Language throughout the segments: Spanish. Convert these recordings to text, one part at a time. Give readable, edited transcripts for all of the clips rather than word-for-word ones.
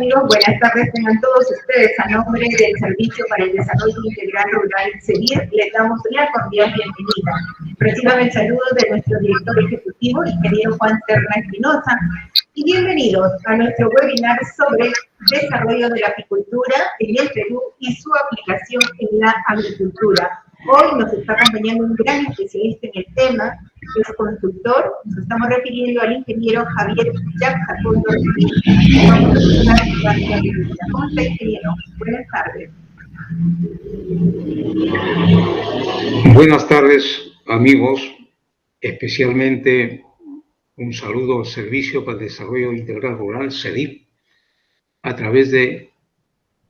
amigos, buenas tardes tengan todos ustedes. A nombre del Servicio para el Desarrollo Integral Rural, SEDIR, les damos la cordial bienvenida. Reciban el saludo de nuestro director ejecutivo, ingeniero Juan Serna Espinosa, y bienvenidos a nuestro webinar sobre desarrollo de la apicultura en el Perú y su aplicación en la agricultura. Hoy nos está acompañando un gran especialista en el tema, es consultor, nos estamos refiriendo al ingeniero Javier Jacobo. ¿Cómo está, ingeniero? Buenas tardes. Buenas tardes, amigos, especialmente un saludo al Servicio para el Desarrollo Integral Rural, SEDIR. A través de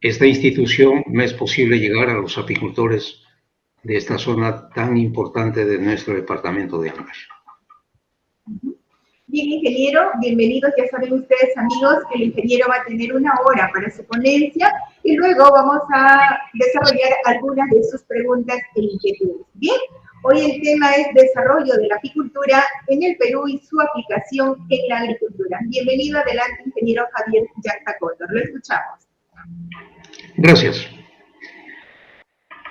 esta institución me es posible llegar a los apicultores de esta zona tan importante de nuestro departamento de Ancash. Bien, ingeniero, bienvenidos. Ya saben ustedes, amigos, que el ingeniero va a tener 1 hora para su ponencia y luego vamos a desarrollar algunas de sus preguntas e inquietudes. Bien, hoy el tema es desarrollo de la apicultura en el Perú y su aplicación en la agricultura. Bienvenido, adelante, ingeniero Javier Jacobo. Lo escuchamos. Gracias.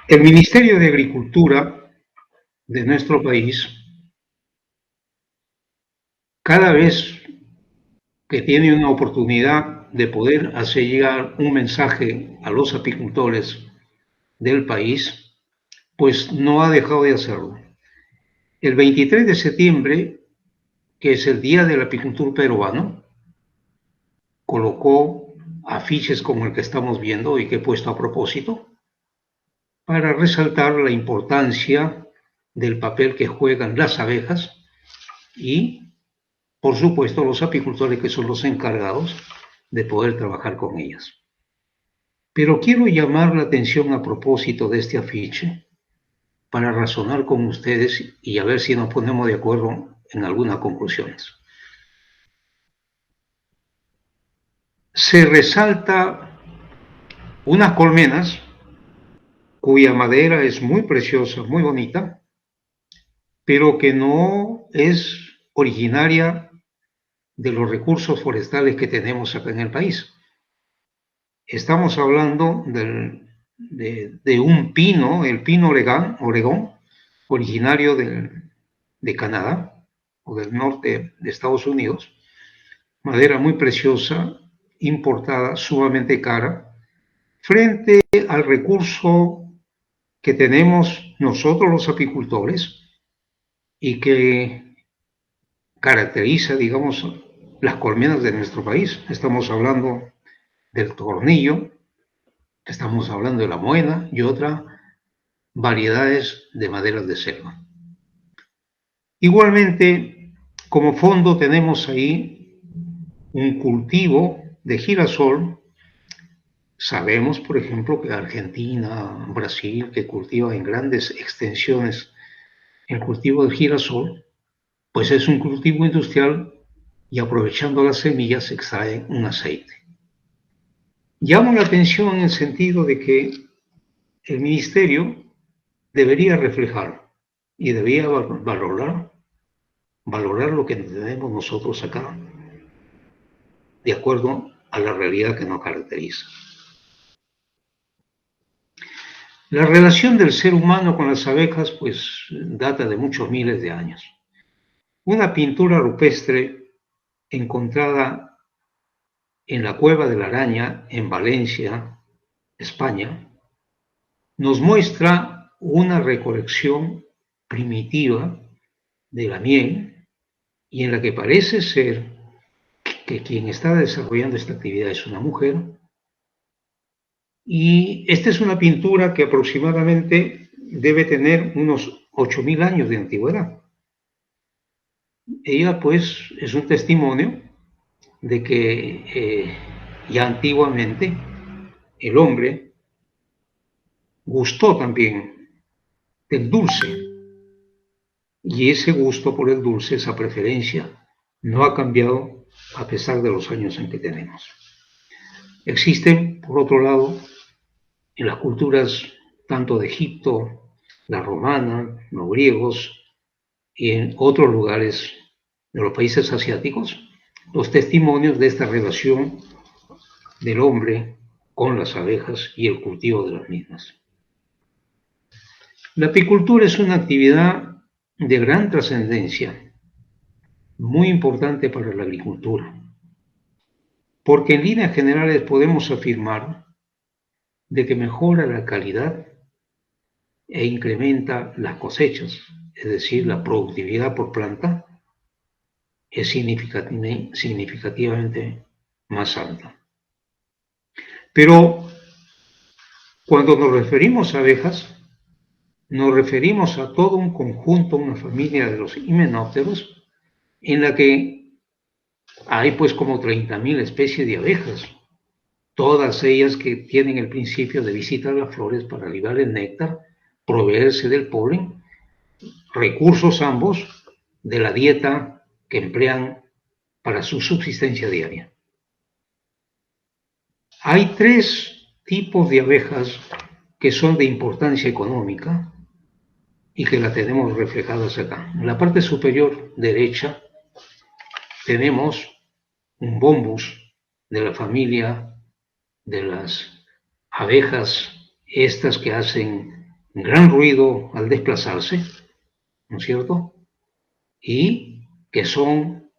El Ministerio de Agricultura de nuestro país, cada vez que tiene una oportunidad de poder hacer llegar un mensaje a los apicultores del país, pues no ha dejado de hacerlo. El 23 de septiembre, que es el Día del Apicultor Peruano, colocó afiches como el que estamos viendo y que he puesto a propósito, para resaltar la importancia del papel que juegan las abejas y, por supuesto, los apicultores, que son los encargados de poder trabajar con ellas. Pero quiero llamar la atención a propósito de este afiche para razonar con ustedes y a ver si nos ponemos de acuerdo en algunas conclusiones. Se resalta unas colmenas cuya madera es muy preciosa, muy bonita, pero que no es originaria de los recursos forestales que tenemos acá en el país. Estamos hablando de un pino, el pino Oregón, originario de Canadá o del norte de Estados Unidos, madera muy preciosa, importada, sumamente cara, frente al recurso que tenemos nosotros los apicultores y que caracteriza, digamos, las colmenas de nuestro país. Estamos hablando del tornillo, estamos hablando de la moena y otras variedades de maderas de selva. Igualmente, como fondo tenemos ahí un cultivo de girasol. Sabemos, por ejemplo, que Argentina, Brasil, que cultiva en grandes extensiones el cultivo de girasol, pues es un cultivo industrial y aprovechando las semillas se extrae un aceite. Llamo la atención en el sentido de que el ministerio debería reflejar y debería valorar lo que tenemos nosotros acá, de acuerdo a la realidad que nos caracteriza. La relación del ser humano con las abejas, pues, data de muchos miles de años. Una pintura rupestre encontrada en la Cueva de la Araña, en Valencia, España, nos muestra una recolección primitiva de la miel y en la que parece ser que quien está desarrollando esta actividad es una mujer. Y esta es una pintura que aproximadamente debe tener unos 8.000 años de antigüedad. Ella, pues, es un testimonio de que ya antiguamente el hombre gustó también del dulce, y ese gusto por el dulce, esa preferencia, no ha cambiado a pesar de los años en que tenemos. Existen, por otro lado, en las culturas tanto de Egipto, la romana, los griegos y en otros lugares de los países asiáticos, los testimonios de esta relación del hombre con las abejas y el cultivo de las mismas. La apicultura es una actividad de gran trascendencia, muy importante para la agricultura, porque en líneas generales podemos afirmar de que mejora la calidad e incrementa las cosechas, es decir, la productividad por planta es significativamente más alta. Pero cuando nos referimos a abejas, nos referimos a todo un conjunto, una familia de los himenópteros, en la que hay pues como 30.000 especies de abejas, todas ellas que tienen el principio de visitar las flores para libar el néctar, proveerse del polen, recursos ambos de la dieta que emplean para su subsistencia diaria. Hay 3 tipos de abejas que son de importancia económica y que la tenemos reflejadas acá. En la parte superior derecha tenemos un bombus de la familia de las abejas, estas que hacen gran ruido al desplazarse, ¿no es cierto? Y que son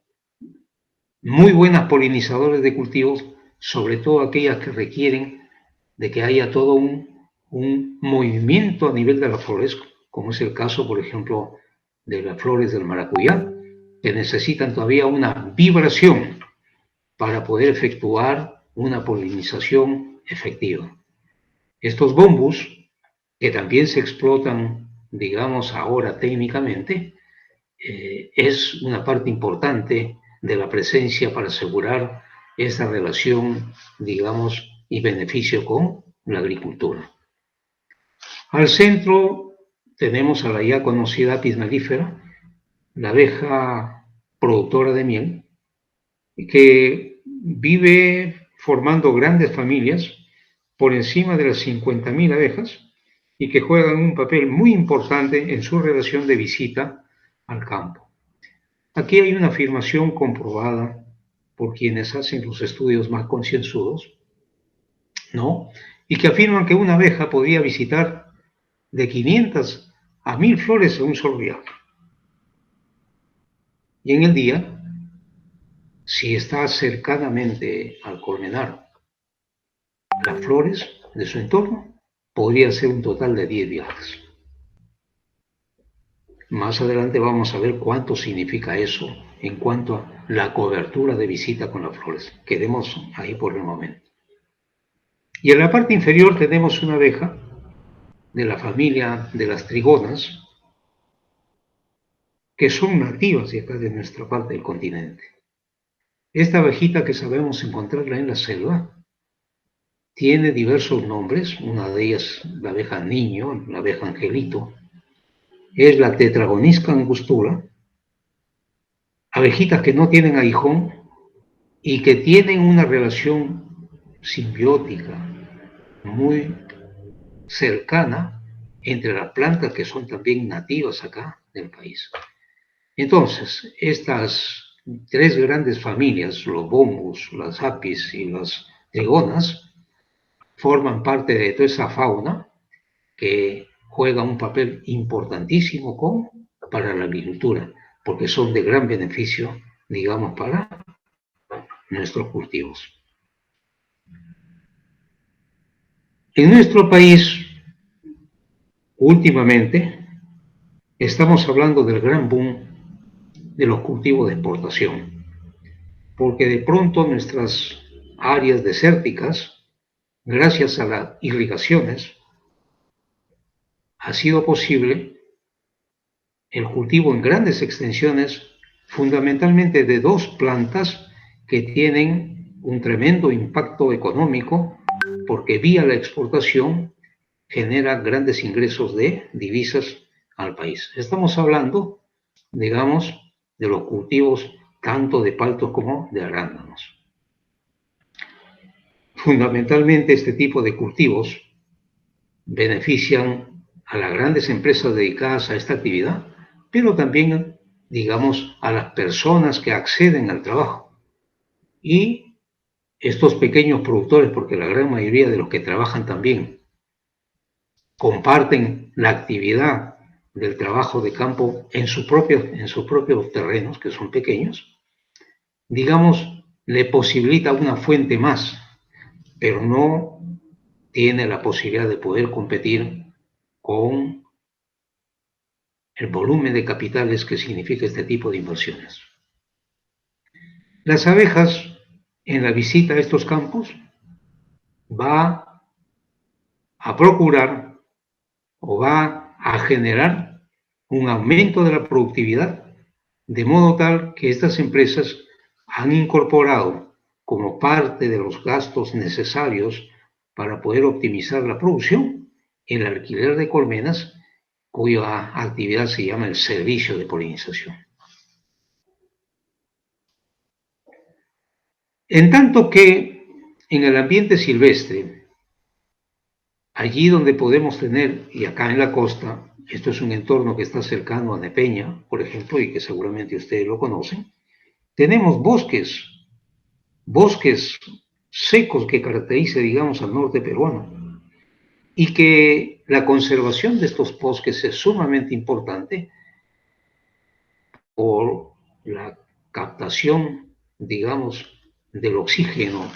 muy buenas polinizadores de cultivos, sobre todo aquellas que requieren de que haya todo un movimiento a nivel de las flores, como es el caso, por ejemplo, de las flores del maracuyá, que necesitan todavía una vibración para poder efectuar una polinización efectiva. Estos bombus, que también se explotan, digamos, ahora técnicamente, es una parte importante de la presencia para asegurar esa relación, digamos, y beneficio con la agricultura. Al centro tenemos a la ya conocida Apis mellifera, la abeja productora de miel, que vive formando grandes familias por encima de las 50.000 abejas y que juegan un papel muy importante en su relación de visita al campo. Aquí hay una afirmación comprobada por quienes hacen los estudios más concienzudos, ¿no? Y que afirman que una abeja podría visitar de 500 a 1.000 flores en un solo viaje. Y en el día, si está cercanamente al colmenar las flores de su entorno, podría ser un total de 10 viajes. Más adelante vamos a ver cuánto significa eso en cuanto a la cobertura de visita con las flores. Quedemos ahí por el momento. Y en la parte inferior tenemos una abeja de la familia de las trigonas, que son nativas de acá de nuestra parte del continente. Esta abejita que sabemos encontrarla en la selva tiene diversos nombres, una de ellas la abeja niño, la abeja angelito, es la Tetragonisca angustura, abejitas que no tienen aguijón y que tienen una relación simbiótica muy cercana entre las plantas que son también nativas acá del país. Entonces, estas 3 grandes familias, los bombus, las apis y las trigonas, forman parte de toda esa fauna que juega un papel importantísimo para la agricultura, porque son de gran beneficio, digamos, para nuestros cultivos. En nuestro país, últimamente, estamos hablando del gran boom de los cultivos de exportación, porque de pronto nuestras áreas desérticas, gracias a las irrigaciones, ha sido posible el cultivo en grandes extensiones, fundamentalmente de 2 plantas que tienen un tremendo impacto económico, porque vía la exportación genera grandes ingresos de divisas al país. Estamos hablando, digamos, de los cultivos tanto de paltos como de arándanos. Fundamentalmente este tipo de cultivos benefician a las grandes empresas dedicadas a esta actividad, pero también, digamos, a las personas que acceden al trabajo. Y estos pequeños productores, porque la gran mayoría de los que trabajan también comparten la actividad del trabajo de campo en sus propios terrenos, que son pequeños, digamos, le posibilita una fuente más, pero no tiene la posibilidad de poder competir con el volumen de capitales que significa este tipo de inversiones. Las abejas, en la visita a estos campos, va a procurar o va a generar un aumento de la productividad, de modo tal que estas empresas han incorporado como parte de los gastos necesarios para poder optimizar la producción el alquiler de colmenas, cuya actividad se llama el servicio de polinización. En tanto que en el ambiente silvestre, allí donde podemos tener, y acá en la costa, esto es un entorno que está cercano a Nepeña, por ejemplo, y que seguramente ustedes lo conocen, tenemos bosques secos que caracterizan, digamos, al norte peruano, y que la conservación de estos bosques es sumamente importante por la captación, digamos, del oxígeno,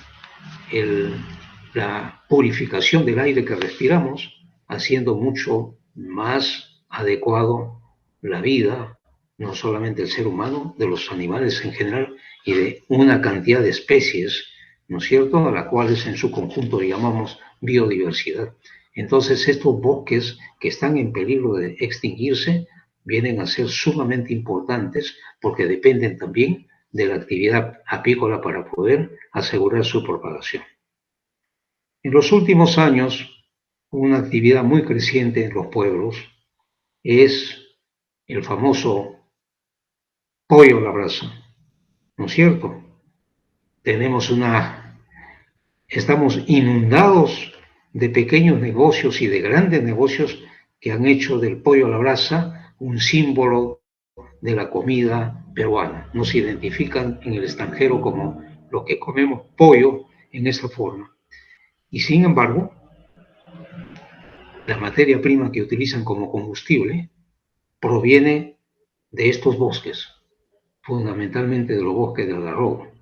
la purificación del aire que respiramos, haciendo mucho más adecuado la vida, no solamente del ser humano, de los animales en general y de una cantidad de especies, ¿no es cierto?, a las cuales en su conjunto llamamos biodiversidad. Entonces, estos bosques que están en peligro de extinguirse vienen a ser sumamente importantes porque dependen también de la actividad apícola para poder asegurar su propagación. En los últimos años, una actividad muy creciente en los pueblos es el famoso pollo a la brasa, ¿no es cierto? Estamos inundados de pequeños negocios y de grandes negocios que han hecho del pollo a la brasa un símbolo de la comida peruana. Nos identifican en el extranjero como los que comemos pollo en esa forma. Y sin embargo, la materia prima que utilizan como combustible proviene de estos bosques, fundamentalmente de los bosques de algarrobo.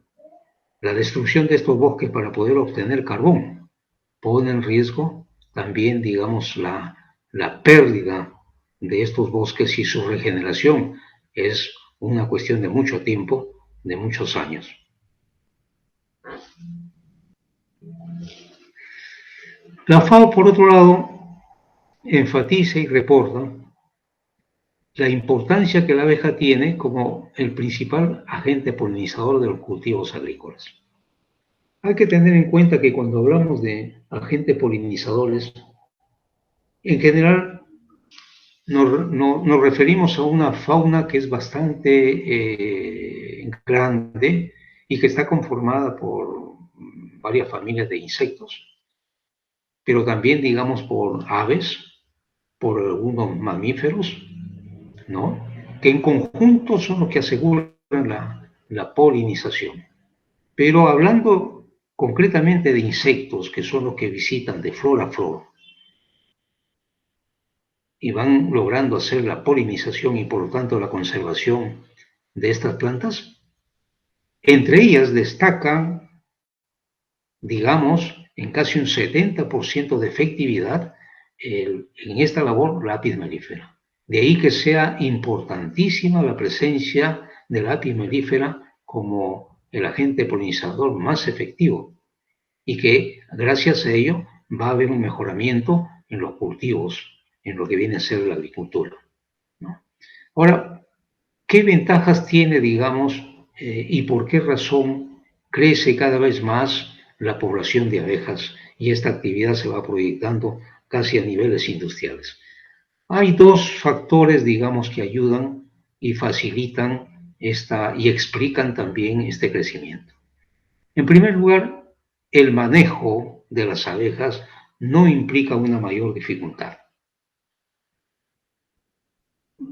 La destrucción de estos bosques para poder obtener carbón pone en riesgo también, digamos, la pérdida de estos bosques y su regeneración es una cuestión de mucho tiempo, de muchos años. La FAO, por otro lado, enfatiza y reporta la importancia que la abeja tiene como el principal agente polinizador de los cultivos agrícolas. Hay que tener en cuenta que cuando hablamos de agentes polinizadores, en general nos referimos a una fauna que es bastante grande y que está conformada por varias familias de insectos, pero también, digamos, por aves, por algunos mamíferos, ¿no?, que en conjunto son los que aseguran la polinización. Pero hablando concretamente de insectos, que son los que visitan de flor a flor y van logrando hacer la polinización y por lo tanto la conservación de estas plantas, entre ellas destacan, digamos, en casi un 70% de efectividad en esta labor la apis mellífera. De ahí que sea importantísima la presencia de la apis mellífera como el agente polinizador más efectivo y que gracias a ello va a haber un mejoramiento en los cultivos, en lo que viene a ser la agricultura, ¿no? Ahora, ¿qué ventajas tiene, digamos, y por qué razón crece cada vez más la población de abejas y esta actividad se va proyectando casi a niveles industriales? Hay dos factores, digamos, que ayudan y facilitan y explican también este crecimiento. En primer lugar, el manejo de las abejas no implica una mayor dificultad.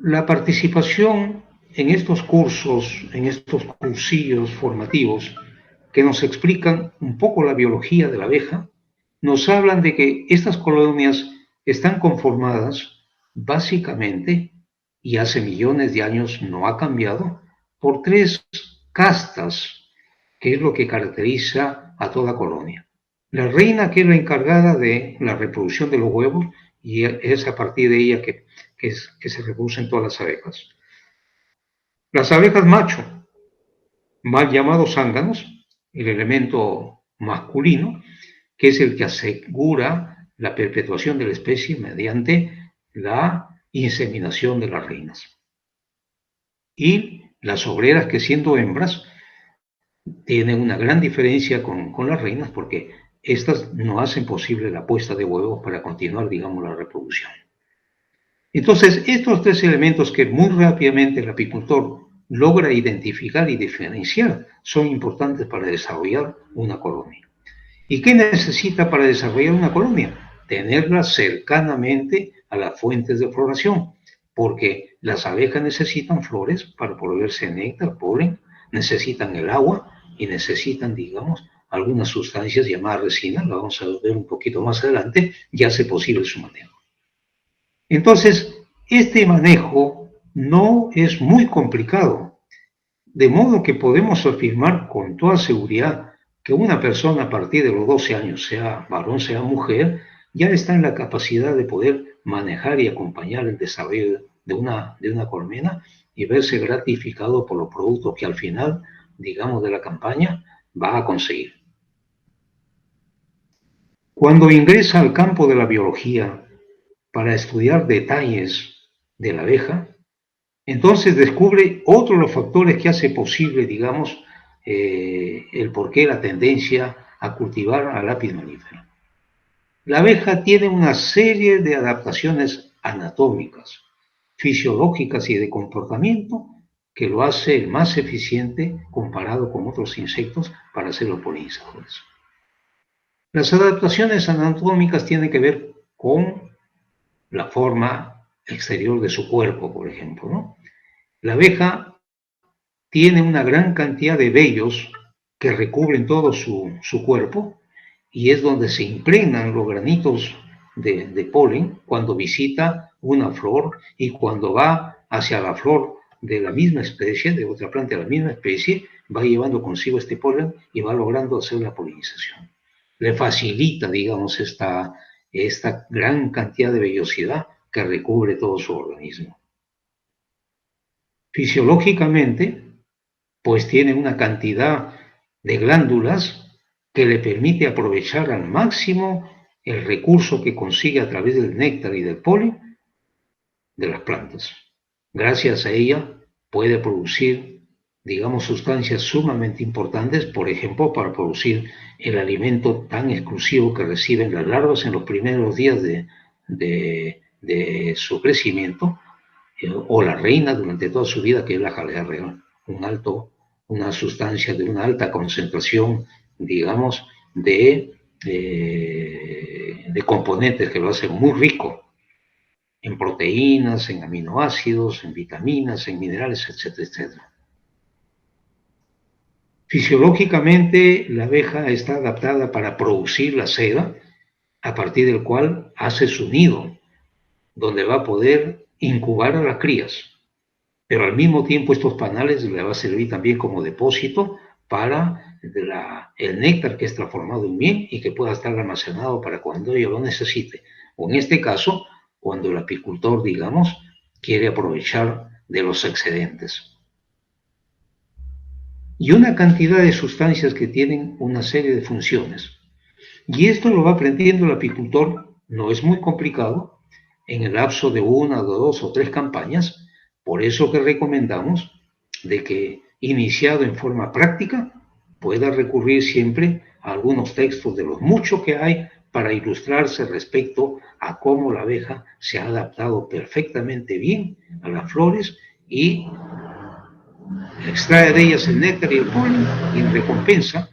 La participación en estos cursos, en estos cursillos formativos, que nos explican un poco la biología de la abeja, nos hablan de que estas colonias están conformadas básicamente, y hace millones de años no ha cambiado, por tres castas, que es lo que caracteriza a toda colonia. La reina, que es la encargada de la reproducción de los huevos, y es a partir de ella que se reproducen todas las abejas. Las abejas macho, mal llamados zánganos, el elemento masculino, que es el que asegura la perpetuación de la especie mediante la inseminación de las reinas. Y las obreras, que siendo hembras, tienen una gran diferencia con las reinas, porque estas no hacen posible la puesta de huevos para continuar, digamos, la reproducción. Entonces, estos tres elementos que muy rápidamente el apicultor logra identificar y diferenciar son importantes para desarrollar una colonia. ¿Y qué necesita para desarrollar una colonia? Tenerla cercanamente a las fuentes de floración, porque las abejas necesitan flores para proveerse néctar, polen, necesitan el agua y necesitan, digamos, algunas sustancias llamadas resina, lo vamos a ver un poquito más adelante, y hace posible su manejo. Entonces, este manejo no es muy complicado, de modo que podemos afirmar con toda seguridad que una persona a partir de los 12 años, sea varón, sea mujer, ya está en la capacidad de poder manejar y acompañar el desarrollo de una colmena y verse gratificado por los productos que al final, digamos, de la campaña va a conseguir. Cuando ingresa al campo de la biología para estudiar detalles de la abeja, entonces descubre otro de los factores que hace posible, digamos, el porqué, la tendencia a cultivar al lápiz melífero. La abeja tiene una serie de adaptaciones anatómicas, fisiológicas y de comportamiento que lo hace más eficiente comparado con otros insectos para ser los polinizadores. Las adaptaciones anatómicas tienen que ver con la forma exterior de su cuerpo, por ejemplo, ¿no? La abeja tiene una gran cantidad de vellos que recubren todo su cuerpo y es donde se impregnan los granitos de polen cuando visita una flor y cuando va hacia la flor de la misma especie, de otra planta de la misma especie, va llevando consigo este polen y va logrando hacer la polinización. Le facilita, digamos, esta gran cantidad de vellosidad que recubre todo su organismo. Fisiológicamente, pues tiene una cantidad de glándulas que le permite aprovechar al máximo el recurso que consigue a través del néctar y del polen de las plantas. Gracias a ella puede producir, digamos, sustancias sumamente importantes, por ejemplo, para producir el alimento tan exclusivo que reciben las larvas en los primeros días de su crecimiento, o la reina durante toda su vida, que es la jalea real, una sustancia de una alta concentración, digamos, de componentes que lo hacen muy rico en proteínas, en aminoácidos, en vitaminas, en minerales, etcétera, etcétera. Fisiológicamente, la abeja está adaptada para producir la seda, a partir del cual hace su nido, donde va a poder incubar a las crías. Pero al mismo tiempo estos panales le va a servir también como depósito para el néctar que es transformado en miel y que pueda estar almacenado para cuando ella lo necesite. O en este caso, cuando el apicultor, digamos, quiere aprovechar de los excedentes. Y una cantidad de sustancias que tienen una serie de funciones. Y esto lo va aprendiendo el apicultor, no es muy complicado, en el lapso de 1, 2 o 3 campañas. Por eso que recomendamos de que, iniciado en forma práctica, pueda recurrir siempre a algunos textos de los muchos que hay para ilustrarse respecto a cómo la abeja se ha adaptado perfectamente bien a las flores y extrae de ellas el néctar y el polen y en recompensa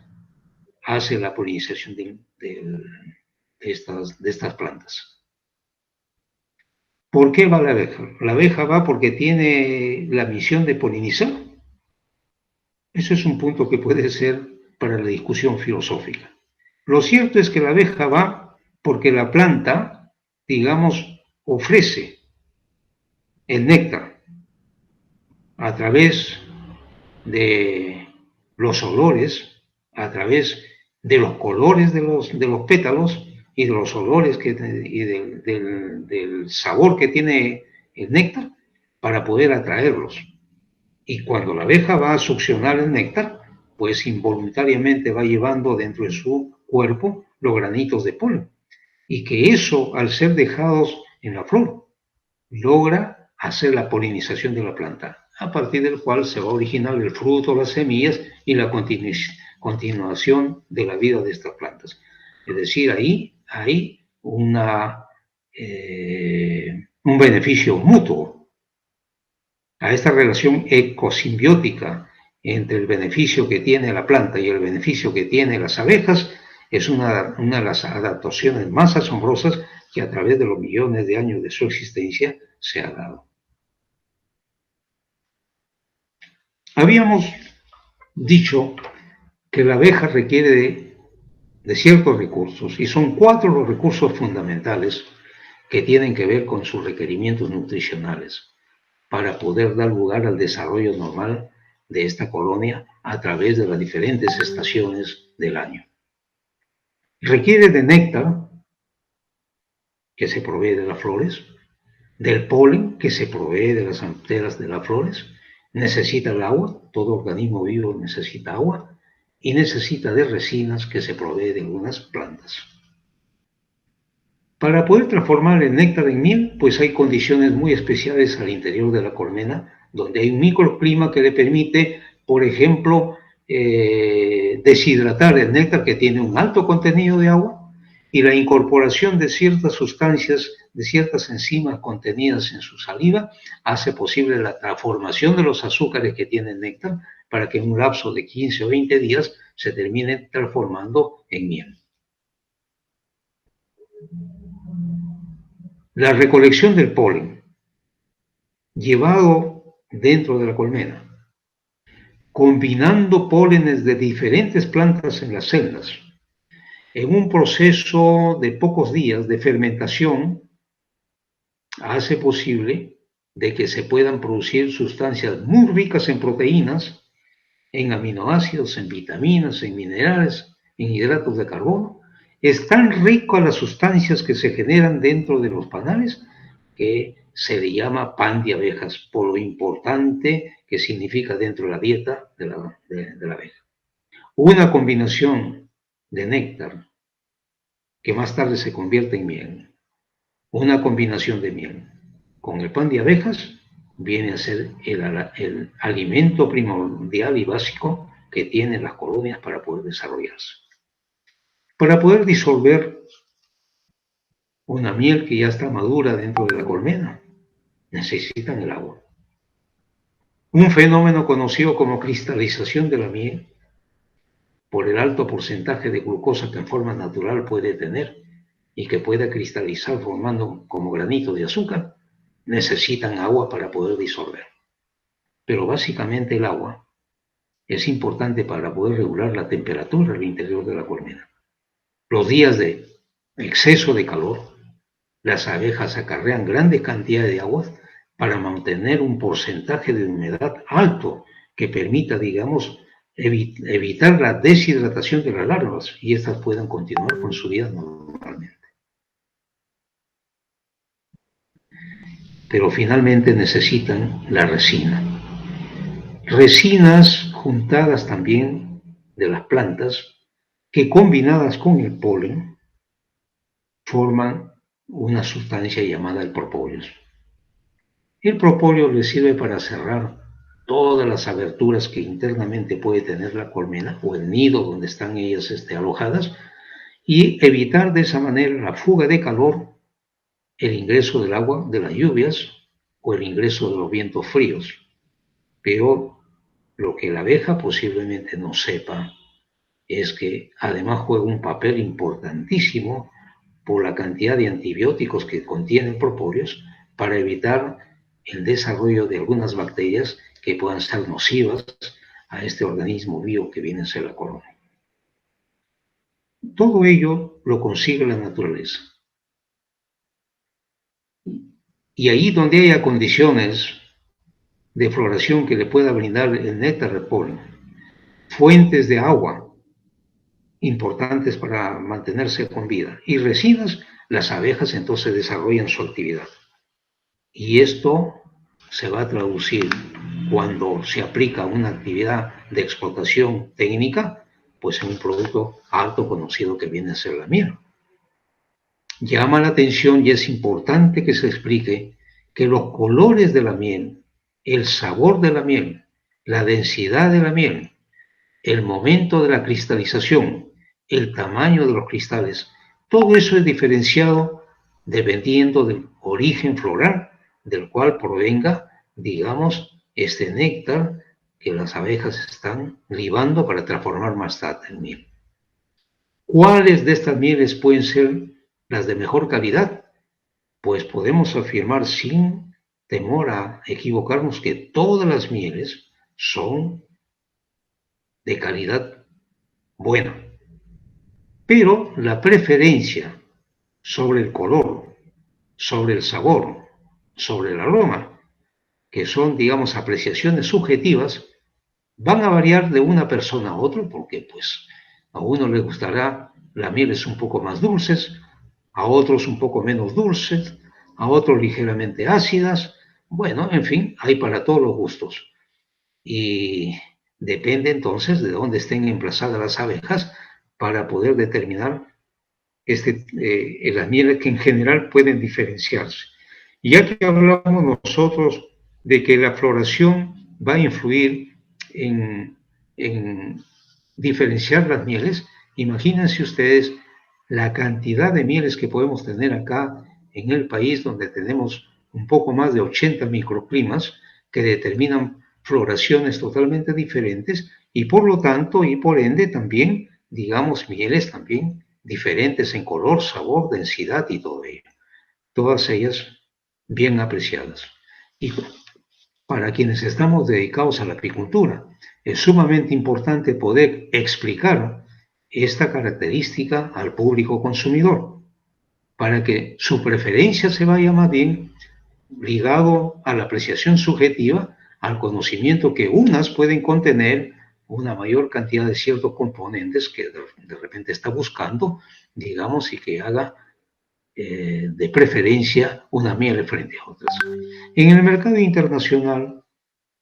hace la polinización de estas plantas. ¿Por qué va la abeja? La abeja va porque tiene la misión de polinizar. Eso es un punto que puede ser para la discusión filosófica. Lo cierto es que la abeja va porque la planta, digamos, ofrece el néctar a través de los olores, a través de los colores de los pétalos y de los olores y del sabor que tiene el néctar para poder atraerlos. Y cuando la abeja va a succionar el néctar, pues involuntariamente va llevando dentro de su cuerpo los granitos de polen. Y que eso, al ser dejados en la flor, logra hacer la polinización de la planta, a partir del cual se va a originar el fruto, las semillas y la continuación de la vida de estas plantas. Es decir, ahí hay un beneficio mutuo. A esta relación ecosimbiótica entre el beneficio que tiene la planta y el beneficio que tienen las abejas es una de las adaptaciones más asombrosas que a través de los millones de años de su existencia se ha dado. Habíamos dicho que la abeja requiere de ciertos recursos, y son 4 los recursos fundamentales que tienen que ver con sus requerimientos nutricionales para poder dar lugar al desarrollo normal de esta colonia a través de las diferentes estaciones del año. Requiere de néctar, que se provee de las flores, del polen, que se provee de las anteras de las flores, necesita el agua, todo organismo vivo necesita agua, y necesita de resinas que se provee de algunas plantas. Para poder transformar el néctar en miel, pues hay condiciones muy especiales al interior de la colmena, donde hay un microclima que le permite, por ejemplo, deshidratar el néctar, que tiene un alto contenido de agua, y la incorporación de ciertas sustancias, de ciertas enzimas contenidas en su saliva, hace posible la transformación de los azúcares que tiene el néctar para que en un lapso de 15 o 20 días se termine transformando en miel. La recolección del polen, llevado dentro de la colmena, combinando pólenes de diferentes plantas en las celdas, en un proceso de pocos días de fermentación, hace posible de que se puedan producir sustancias muy ricas en proteínas, en aminoácidos, en vitaminas, en minerales, en hidratos de carbono. Es tan rico a las sustancias que se generan dentro de los panales que se le llama pan de abejas, por lo importante que significa dentro de la dieta de la abeja. Una combinación de néctar que más tarde se convierte en miel, una combinación de miel con el pan de abejas viene a ser el alimento primordial y básico que tienen las colonias para poder desarrollarse. Para poder disolver una miel que ya está madura dentro de la colmena, necesitan el agua. Un fenómeno conocido como cristalización de la miel, por el alto porcentaje de glucosa que en forma natural puede tener y que pueda cristalizar formando como granito de azúcar, necesitan agua para poder disolver. Pero básicamente el agua es importante para poder regular la temperatura al interior de la colmena. Los días de exceso de calor, las abejas acarrean grandes cantidades de agua para mantener un porcentaje de humedad alto que permita, digamos, evitar la deshidratación de las larvas y éstas puedan continuar con su vida normalmente. Pero finalmente necesitan la resina. Resinas juntadas también de las plantas que combinadas con el polen forman una sustancia llamada el propóleo. El propóleo le sirve para cerrar todas las aberturas que internamente puede tener la colmena o el nido donde están ellas alojadas y evitar de esa manera la fuga de calor, el ingreso del agua de las lluvias o el ingreso de los vientos fríos. Pero lo que la abeja posiblemente no sepa es que además juega un papel importantísimo por la cantidad de antibióticos que contienen propóleos para evitar el desarrollo de algunas bacterias que puedan ser nocivas a este organismo vivo que viene a ser la colonia. Todo ello lo consigue la naturaleza. Y ahí donde haya condiciones de floración que le pueda brindar el néctar del polen, fuentes de agua importantes para mantenerse con vida y resinas, las abejas entonces desarrollan su actividad. Y esto se va a traducir cuando se aplica una actividad de explotación técnica, pues en un producto alto conocido que viene a ser la miel. Llama la atención y es importante que se explique que los colores de la miel, el sabor de la miel, la densidad de la miel, el momento de la cristalización, el tamaño de los cristales, todo eso es diferenciado dependiendo del origen floral del cual provenga, digamos, este néctar que las abejas están libando para transformar más tarde en miel. ¿Cuáles de estas mieles pueden ser las de mejor calidad? Pues podemos afirmar sin temor a equivocarnos que todas las mieles son de calidad buena, pero la preferencia sobre el color, sobre el sabor, sobre el aroma, que son, digamos, apreciaciones subjetivas, van a variar de una persona a otra, porque pues a uno le gustará las mieles un poco más dulces, a otros un poco menos dulces, a otros ligeramente ácidas. Bueno, en fin, hay para todos los gustos. Y depende entonces de dónde estén emplazadas las abejas para poder determinar las mieles que en general pueden diferenciarse. Y ya que hablamos nosotros de que la floración va a influir en diferenciar las mieles, imagínense ustedes la cantidad de mieles que podemos tener acá en el país, donde tenemos un poco más de 80 microclimas que determinan floraciones totalmente diferentes y por lo tanto y por ende también, digamos, mieles también diferentes en color, sabor, densidad y todo ello. Todas ellas bien apreciadas. Y para quienes estamos dedicados a la apicultura, es sumamente importante poder explicar esta característica al público consumidor, para que su preferencia se vaya más bien ligado a la apreciación subjetiva, al conocimiento que unas pueden contener una mayor cantidad de ciertos componentes que de repente está buscando, digamos, y que haga de preferencia una miel frente a otras. En el mercado internacional,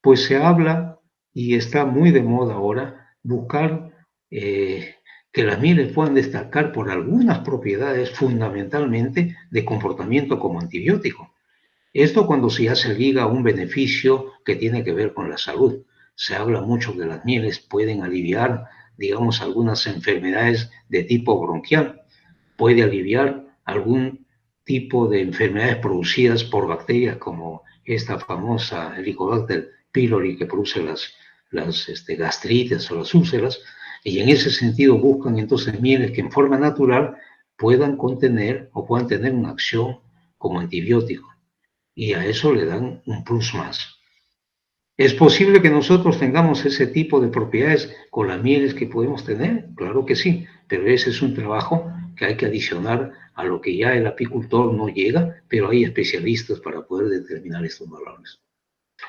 pues se habla y está muy de moda ahora buscar que las mieles puedan destacar por algunas propiedades fundamentalmente de comportamiento como antibiótico. Esto cuando ya se liga a un beneficio que tiene que ver con la salud. Se habla mucho que las mieles pueden aliviar, digamos, algunas enfermedades de tipo bronquial, puede aliviar algún tipo de enfermedades producidas por bacterias como esta famosa Helicobacter pylori que produce las gastritis o las úlceras, y en ese sentido buscan entonces mieles que en forma natural puedan contener o puedan tener una acción como antibiótico, y a eso le dan un plus más. ¿Es posible que nosotros tengamos ese tipo de propiedades con las mieles que podemos tener? Claro que sí, pero ese es un trabajo que hay que adicionar a lo que ya el apicultor no llega, pero hay especialistas para poder determinar estos valores.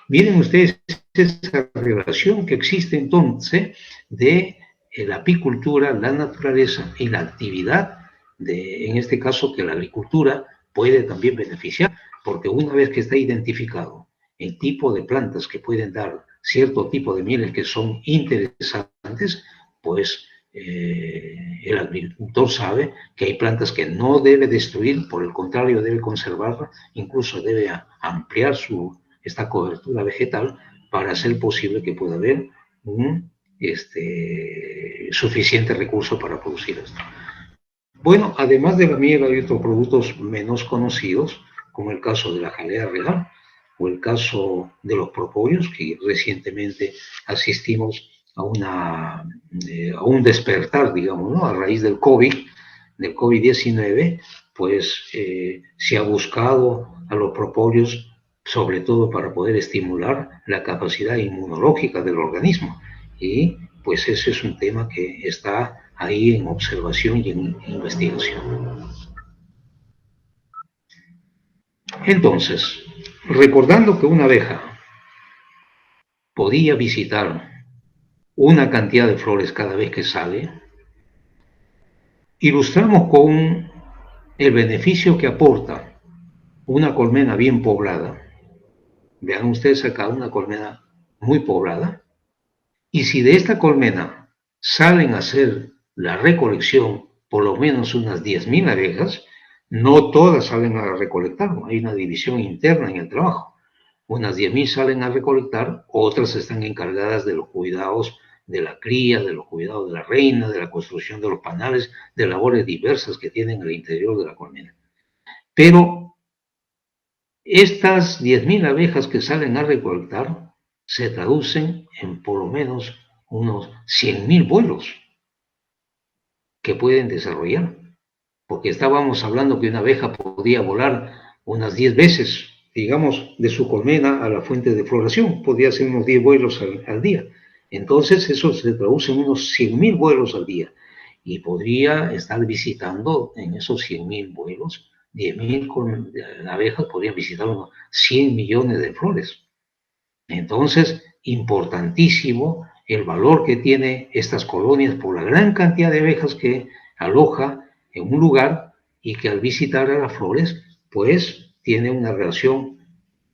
Miren ustedes esa relación que existe entonces de la apicultura, la naturaleza y la actividad en este caso, que la agricultura puede también beneficiar, porque una vez que está identificado el tipo de plantas que pueden dar cierto tipo de mieles que son interesantes, pues el agricultor sabe que hay plantas que no debe destruir, por el contrario debe conservarla, incluso debe ampliar esta cobertura vegetal para hacer posible que pueda haber un suficiente recurso para producir esto. Bueno, además de la miel hay otros productos menos conocidos, como el caso de la jalea real o el caso de los propóleos, que recientemente asistimos a un despertar, digamos, ¿no? A raíz del COVID-19, pues se ha buscado a los propóleos sobre todo para poder estimular la capacidad inmunológica del organismo. Y pues ese es un tema que está ahí en observación y en investigación. Entonces, recordando que una abeja podía visitar una cantidad de flores cada vez que sale, ilustramos con el beneficio que aporta una colmena bien poblada. Vean ustedes acá una colmena muy poblada, y si de esta colmena salen a hacer la recolección por lo menos unas 10.000 abejas, no todas salen a recolectar, hay una división interna en el trabajo. Unas 10.000 salen a recolectar, otras están encargadas de los cuidados de la cría, de los cuidados de la reina, de la construcción de los panales, de labores diversas que tienen al interior de la colmena. Pero estas 10.000 abejas que salen a recolectar se traducen en por lo menos unos 100.000 vuelos que pueden desarrollar, porque estábamos hablando que una abeja podía volar unas 10 veces, digamos, de su colmena a la fuente de floración, podía hacer unos 10 vuelos al día. Entonces eso se traduce en unos 100.000 vuelos al día, y podría estar visitando en esos 100.000 vuelos, 10.000 abejas podrían visitar unos 100 millones de flores. Entonces, importantísimo el valor que tiene estas colonias por la gran cantidad de abejas que aloja en un lugar, y que al visitar a las flores, pues tiene una relación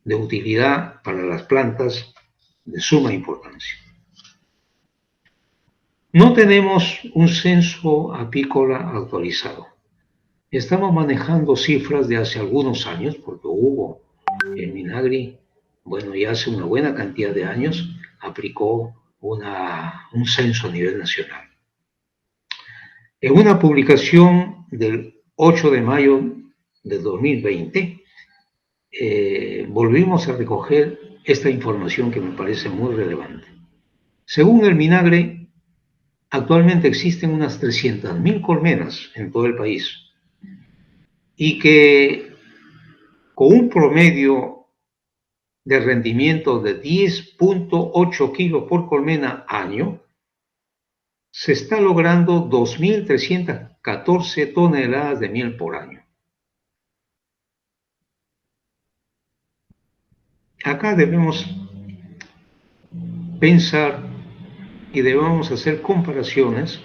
de utilidad para las plantas de suma importancia. No tenemos un censo apícola actualizado. Estamos manejando cifras de hace algunos años, porque hubo el Minagri, bueno, ya hace una buena cantidad de años, aplicó un censo a nivel nacional. En una publicación del 8 de mayo de 2020, volvimos a recoger esta información que me parece muy relevante. Según el Minagri, actualmente existen unas 300.000 colmenas en todo el país, y que con un promedio de rendimiento de 10.8 kilos por colmena año, se está logrando 2.314 toneladas de miel por año. Acá debemos pensar y debemos hacer comparaciones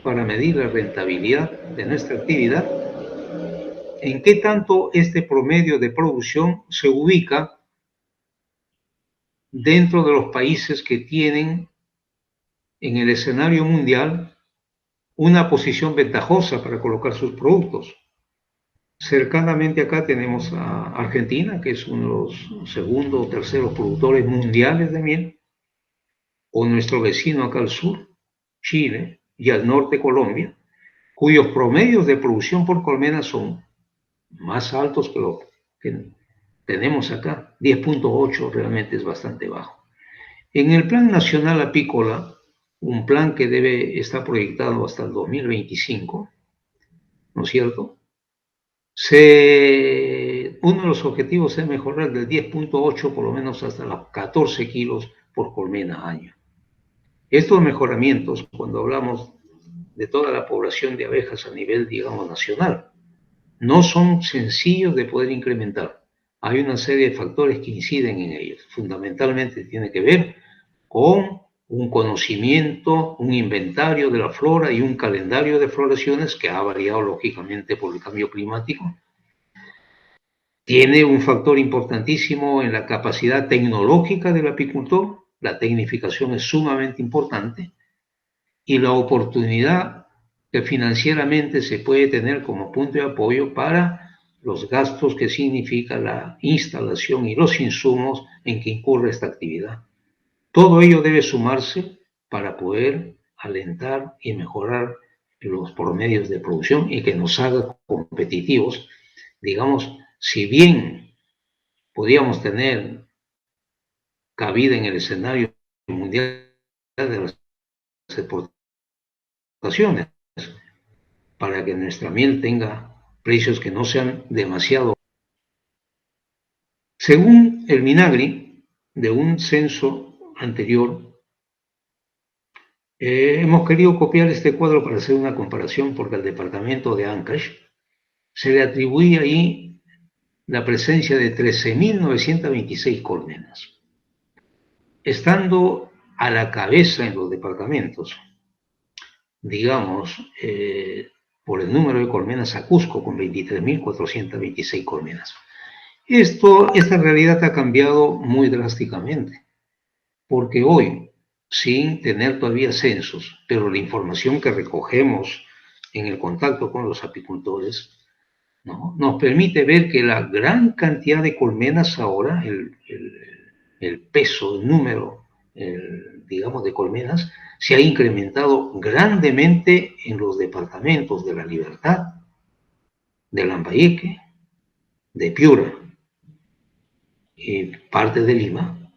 para medir la rentabilidad de nuestra actividad, en qué tanto este promedio de producción se ubica dentro de los países que tienen en el escenario mundial una posición ventajosa para colocar sus productos. Cercanamente acá tenemos a Argentina, que es uno de los segundos o terceros productores mundiales de miel, o nuestro vecino acá al sur, Chile, y al norte Colombia, cuyos promedios de producción por colmena son más altos que lo que tenemos acá. 10.8 realmente es bastante bajo. En el Plan Nacional Apícola, un plan que debe estar proyectado hasta el 2025, ¿no es cierto? Uno de los objetivos es mejorar del 10.8 por lo menos hasta los 14 kilos por colmena año. Estos mejoramientos, cuando hablamos de toda la población de abejas a nivel, digamos, nacional, no son sencillos de poder incrementar. Hay una serie de factores que inciden en ellos. Fundamentalmente tiene que ver con un conocimiento, un inventario de la flora y un calendario de floraciones que ha variado lógicamente por el cambio climático. Tiene un factor importantísimo en la capacidad tecnológica del apicultor. La tecnificación es sumamente importante, y la oportunidad que financieramente se puede tener como punto de apoyo para los gastos que significa la instalación y los insumos en que incurre esta actividad. Todo ello debe sumarse para poder alentar y mejorar los promedios de producción y que nos haga competitivos. Digamos, si bien podríamos tener cabida en el escenario mundial de las exportaciones, para que nuestra miel tenga precios que no sean demasiado. Según el Minagri, de un censo anterior, Hemos querido copiar este cuadro para hacer una comparación porque al departamento de Ancash se le atribuye ahí la presencia de 13.926 colmenas, estando a la cabeza en los departamentos, digamos, por el número de colmenas a Cusco con 23.426 colmenas. Esta realidad ha cambiado muy drásticamente, porque hoy, sin tener todavía censos, pero la información que recogemos en el contacto con los apicultores, ¿no?, nos permite ver que la gran cantidad de colmenas ahora, el peso, el número, digamos, de colmenas, se ha incrementado grandemente en los departamentos de La Libertad, de Lambayeque, de Piura y parte de Lima,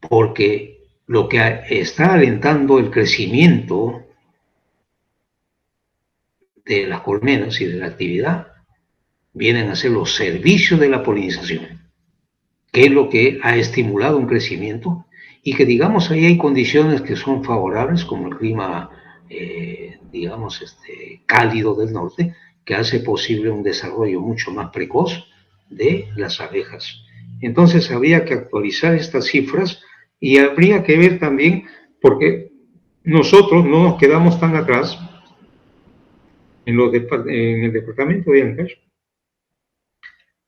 porque lo que está alentando el crecimiento de las colmenas y de la actividad vienen a ser los servicios de la polinización, que es lo que ha estimulado un crecimiento y que, digamos, ahí hay condiciones que son favorables, como el clima, digamos, cálido del norte, que hace posible un desarrollo mucho más precoz de las abejas. Entonces habría que actualizar estas cifras y habría que ver también, porque nosotros no nos quedamos tan atrás en el departamento de Ancash,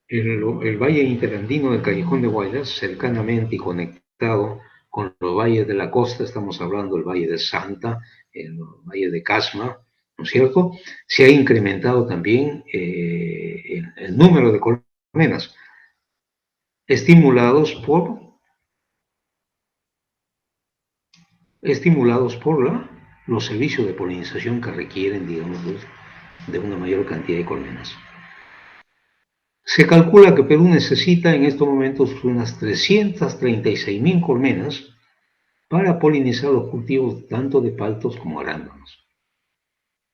el valle interandino del Callejón de Guaylas, cercanamente y conectado con los valles de la costa, estamos hablando del Valle de Santa, el Valle de Casma, ¿no es cierto? Se ha incrementado también el número de colmenas, estimulados por los servicios de polinización que requieren, digamos, de una mayor cantidad de colmenas. Se calcula que Perú necesita en estos momentos unas 336.000 colmenas para polinizar los cultivos tanto de paltos como arándanos.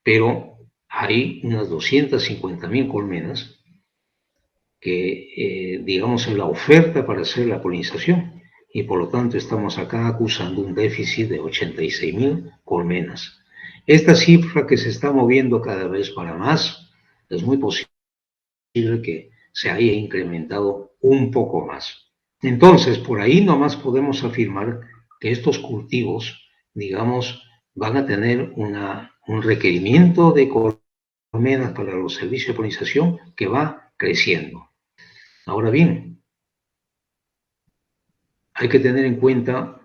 Pero hay unas 250.000 colmenas que, digamos, en la oferta para hacer la polinización, y por lo tanto estamos acá acusando un déficit de 86.000 colmenas. Esta cifra que se está moviendo cada vez para más, es muy posible que se haya incrementado un poco más. Entonces, por ahí nomás podemos afirmar que estos cultivos, digamos, van a tener un requerimiento de colmenas para los servicios de polinización que va creciendo. Ahora bien, hay que tener en cuenta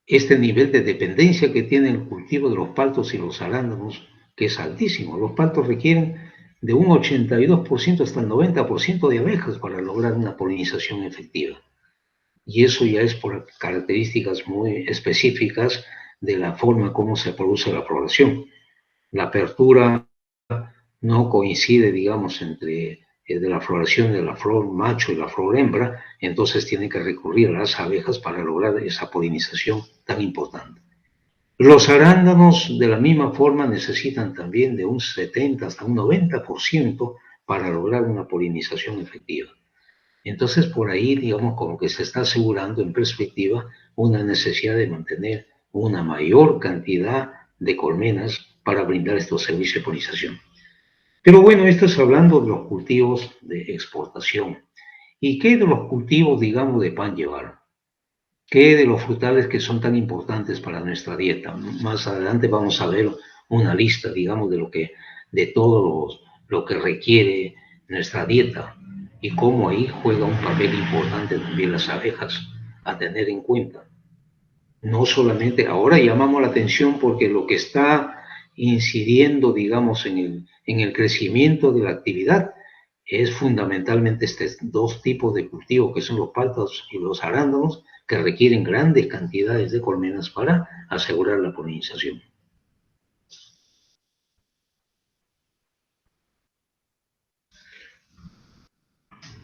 este nivel de dependencia que tiene el cultivo de los paltos y los arándanos, que es altísimo. Los paltos requieren de un 82% hasta el 90% de abejas para lograr una polinización efectiva. Y eso ya es por características muy específicas de la forma como se produce la floración. La apertura no coincide, digamos, entre de la floración de la flor macho y la flor hembra, entonces tienen que recurrir a las abejas para lograr esa polinización tan importante. Los arándanos, de la misma forma, necesitan también de un 70 hasta un 90% para lograr una polinización efectiva. Entonces, por ahí, digamos, como que se está asegurando en perspectiva una necesidad de mantener una mayor cantidad de colmenas para brindar estos servicios de polinización. Pero bueno, esto es hablando de los cultivos de exportación. ¿Y qué de los cultivos, digamos, de pan llevar? ¿Qué de los frutales que son tan importantes para nuestra dieta? Más adelante vamos a ver una lista, digamos, de todo lo que requiere nuestra dieta y cómo ahí juega un papel importante también las abejas a tener en cuenta. No solamente, ahora llamamos la atención porque lo que está incidiendo, digamos, en el crecimiento de la actividad es fundamentalmente estos dos tipos de cultivos que son los paltos y los arándanos, que requieren grandes cantidades de colmenas para asegurar la polinización.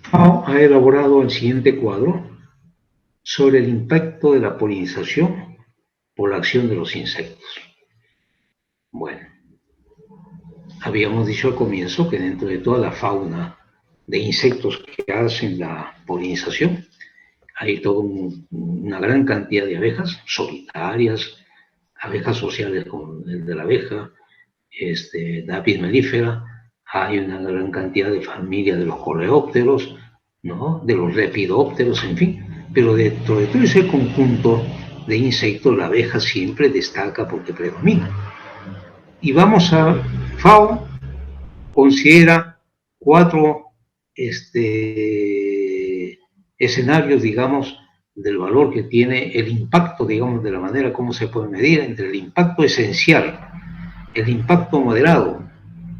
FAO ha elaborado el siguiente cuadro sobre el impacto de la polinización por la acción de los insectos. Bueno, habíamos dicho al comienzo que dentro de toda la fauna de insectos que hacen la polinización, hay toda una gran cantidad de abejas solitarias, abejas sociales como el de la abeja, de Apis mellifera, hay una gran cantidad de familias de los coleópteros, ¿no? De los lepidópteros, en fin, pero dentro de todo ese conjunto de insectos, la abeja siempre destaca porque predomina. Y vamos a, FAO considera 4 escenarios, digamos, del valor que tiene el impacto, digamos, de la manera como se puede medir entre el impacto esencial, el impacto moderado,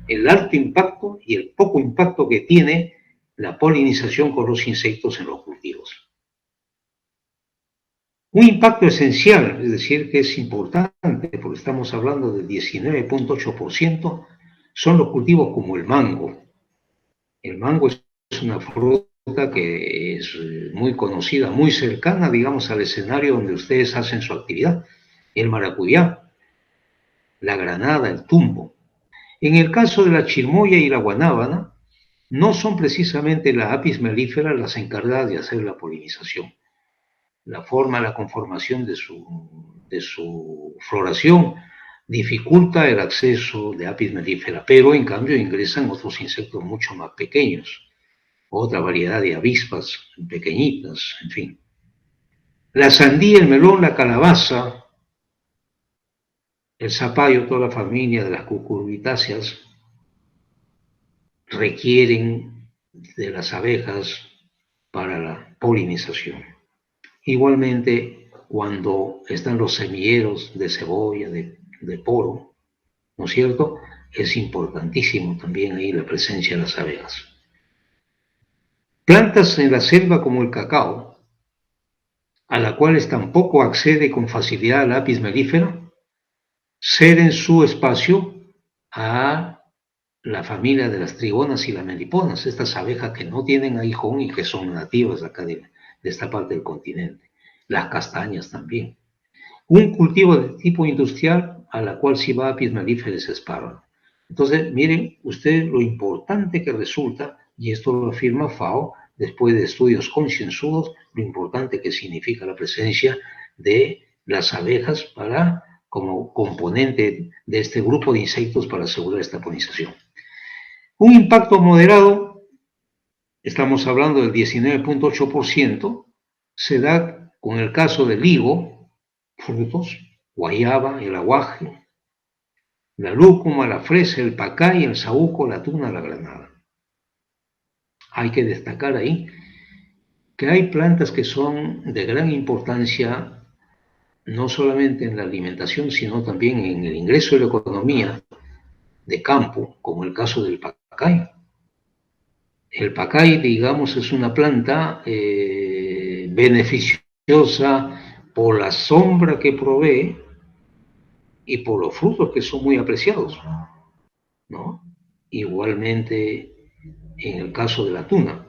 el alto impacto y el poco impacto que tiene la polinización con los insectos en los cultivos. Un impacto esencial, es decir, que es importante, porque estamos hablando del 19.8%, son los cultivos como el mango. El mango es una fruta que es muy conocida, muy cercana, digamos, al escenario donde ustedes hacen su actividad. El maracuyá, la granada, el tumbo. En el caso de la chirimoya y la guanábana, no son precisamente las Apis mellifera las encargadas de hacer la polinización. La forma, la conformación de su floración dificulta el acceso de Apis mellifera, pero en cambio ingresan otros insectos mucho más pequeños, otra variedad de avispas pequeñitas, en fin. La sandía, el melón, la calabaza, el zapallo, toda la familia de las cucurbitáceas, requieren de las abejas para la polinización. Igualmente, cuando están los semilleros de cebolla, de poro, ¿no es cierto? Es importantísimo también ahí la presencia de las abejas. Plantas en la selva como el cacao, a la cual tampoco accede con facilidad la Apis mellifera, ceden su espacio a la familia de las trigonas y las meliponas, estas abejas que no tienen aguijón y que son nativas acá de esta parte del continente. Las castañas también. Un cultivo de tipo industrial a la cual sí va Apis mellifera espárrago. Entonces, miren ustedes lo importante que resulta, y esto lo afirma FAO, después de estudios concienzudos, lo importante que significa la presencia de las abejas como componente de este grupo de insectos para asegurar esta polinización. Un impacto moderado, estamos hablando del 19.8%, se da con el caso del higo, frutos, guayaba, el aguaje, la lúcuma, la fresa, el pacay, el saúco, la tuna, la granada. Hay que destacar ahí que hay plantas que son de gran importancia no solamente en la alimentación, sino también en el ingreso de la economía de campo, como el caso del pacay. El pacay, digamos, es una planta beneficiosa por la sombra que provee y por los frutos que son muy apreciados, ¿no? Igualmente en el caso de la tuna,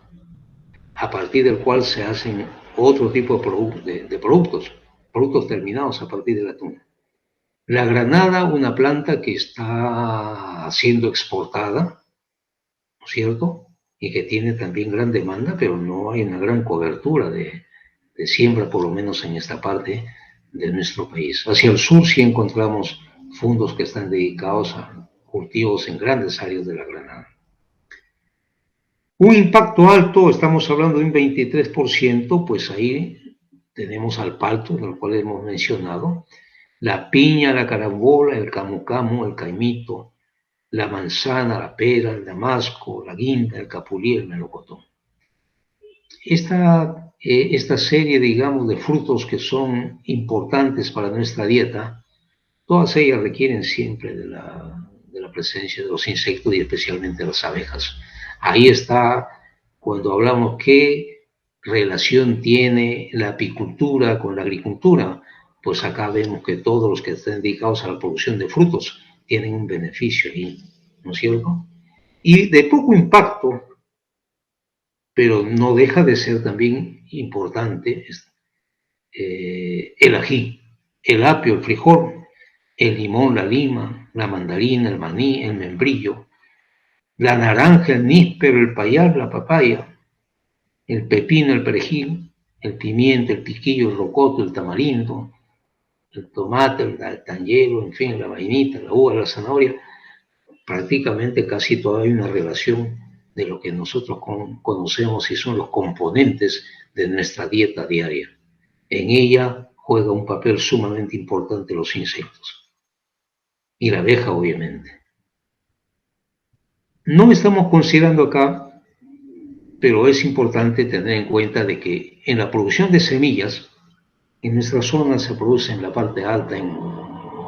a partir del cual se hacen otro tipo de productos terminados a partir de la tuna. La granada, una planta que está siendo exportada, ¿no es cierto? Y que tiene también gran demanda, pero no hay una gran cobertura de siembra, por lo menos en esta parte de nuestro país. Hacia el sur sí encontramos fondos que están dedicados a cultivos en grandes áreas de la granada. Un impacto alto, estamos hablando de un 23%, pues ahí tenemos al palto, del cual hemos mencionado, la piña, la carambola, el camu camu, el caimito, la manzana, la pera, el damasco, la guinda, el capulí, el melocotón. Esta serie, digamos, de frutos que son importantes para nuestra dieta, todas ellas requieren siempre de la presencia de los insectos y especialmente las abejas. Ahí está cuando hablamos qué relación tiene la apicultura con la agricultura. Pues acá vemos que todos los que están dedicados a la producción de frutos tienen un beneficio ahí, ¿no es cierto? Y de poco impacto, pero no deja de ser también importante el ají, el apio, el frijol, el limón, la lima, la mandarina, el maní, el membrillo, la naranja, el níspero, el payar, la papaya, el pepino, el perejil, el pimiento, el piquillo, el rocoto, el tamarindo, el tomate, el tanyelo, en fin, la vainita, la uva, la zanahoria, prácticamente casi toda hay una relación de lo que nosotros conocemos y son los componentes de nuestra dieta diaria. En ella juega un papel sumamente importante los insectos y la abeja, obviamente. No estamos considerando acá, pero es importante tener en cuenta de que en la producción de semillas, en nuestra zona se produce en la parte alta, en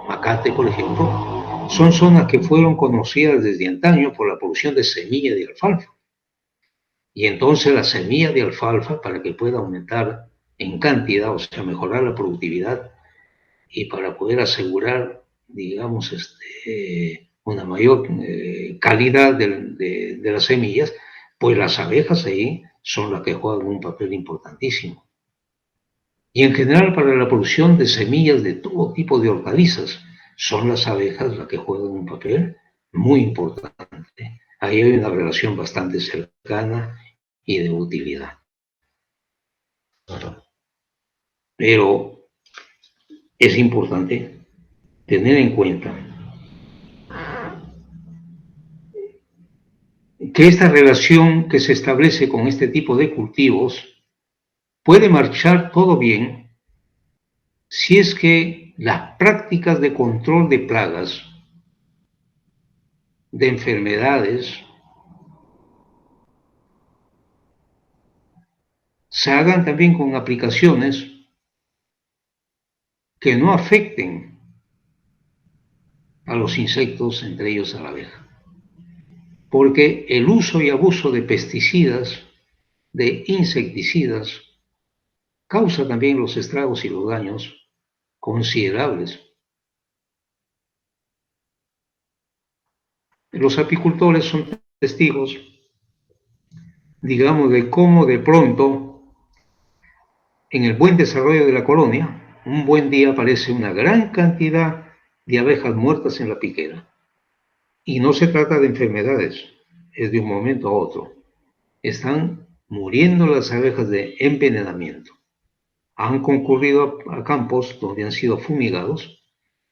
Macate, por ejemplo, son zonas que fueron conocidas desde antaño por la producción de semilla de alfalfa. Y entonces la semilla de alfalfa, para que pueda aumentar en cantidad, o sea, mejorar la productividad y para poder asegurar, digamos, una mayor calidad de las semillas, pues las abejas ahí son las que juegan un papel importantísimo. Y en general para la producción de semillas de todo tipo de hortalizas, son las abejas las que juegan un papel muy importante. Ahí hay una relación bastante cercana y de utilidad. Pero es importante tener en cuenta que esta relación que se establece con este tipo de cultivos puede marchar todo bien si es que las prácticas de control de plagas, de enfermedades, se hagan también con aplicaciones que no afecten a los insectos, entre ellos a la abeja. Porque el uso y abuso de pesticidas, de insecticidas, causa también los estragos y los daños considerables. Los apicultores son testigos, digamos, de cómo de pronto, en el buen desarrollo de la colonia, un buen día aparece una gran cantidad de abejas muertas en la piquera. Y no se trata de enfermedades, es de un momento a otro. Están muriendo las abejas de envenenamiento. Han concurrido a campos donde han sido fumigados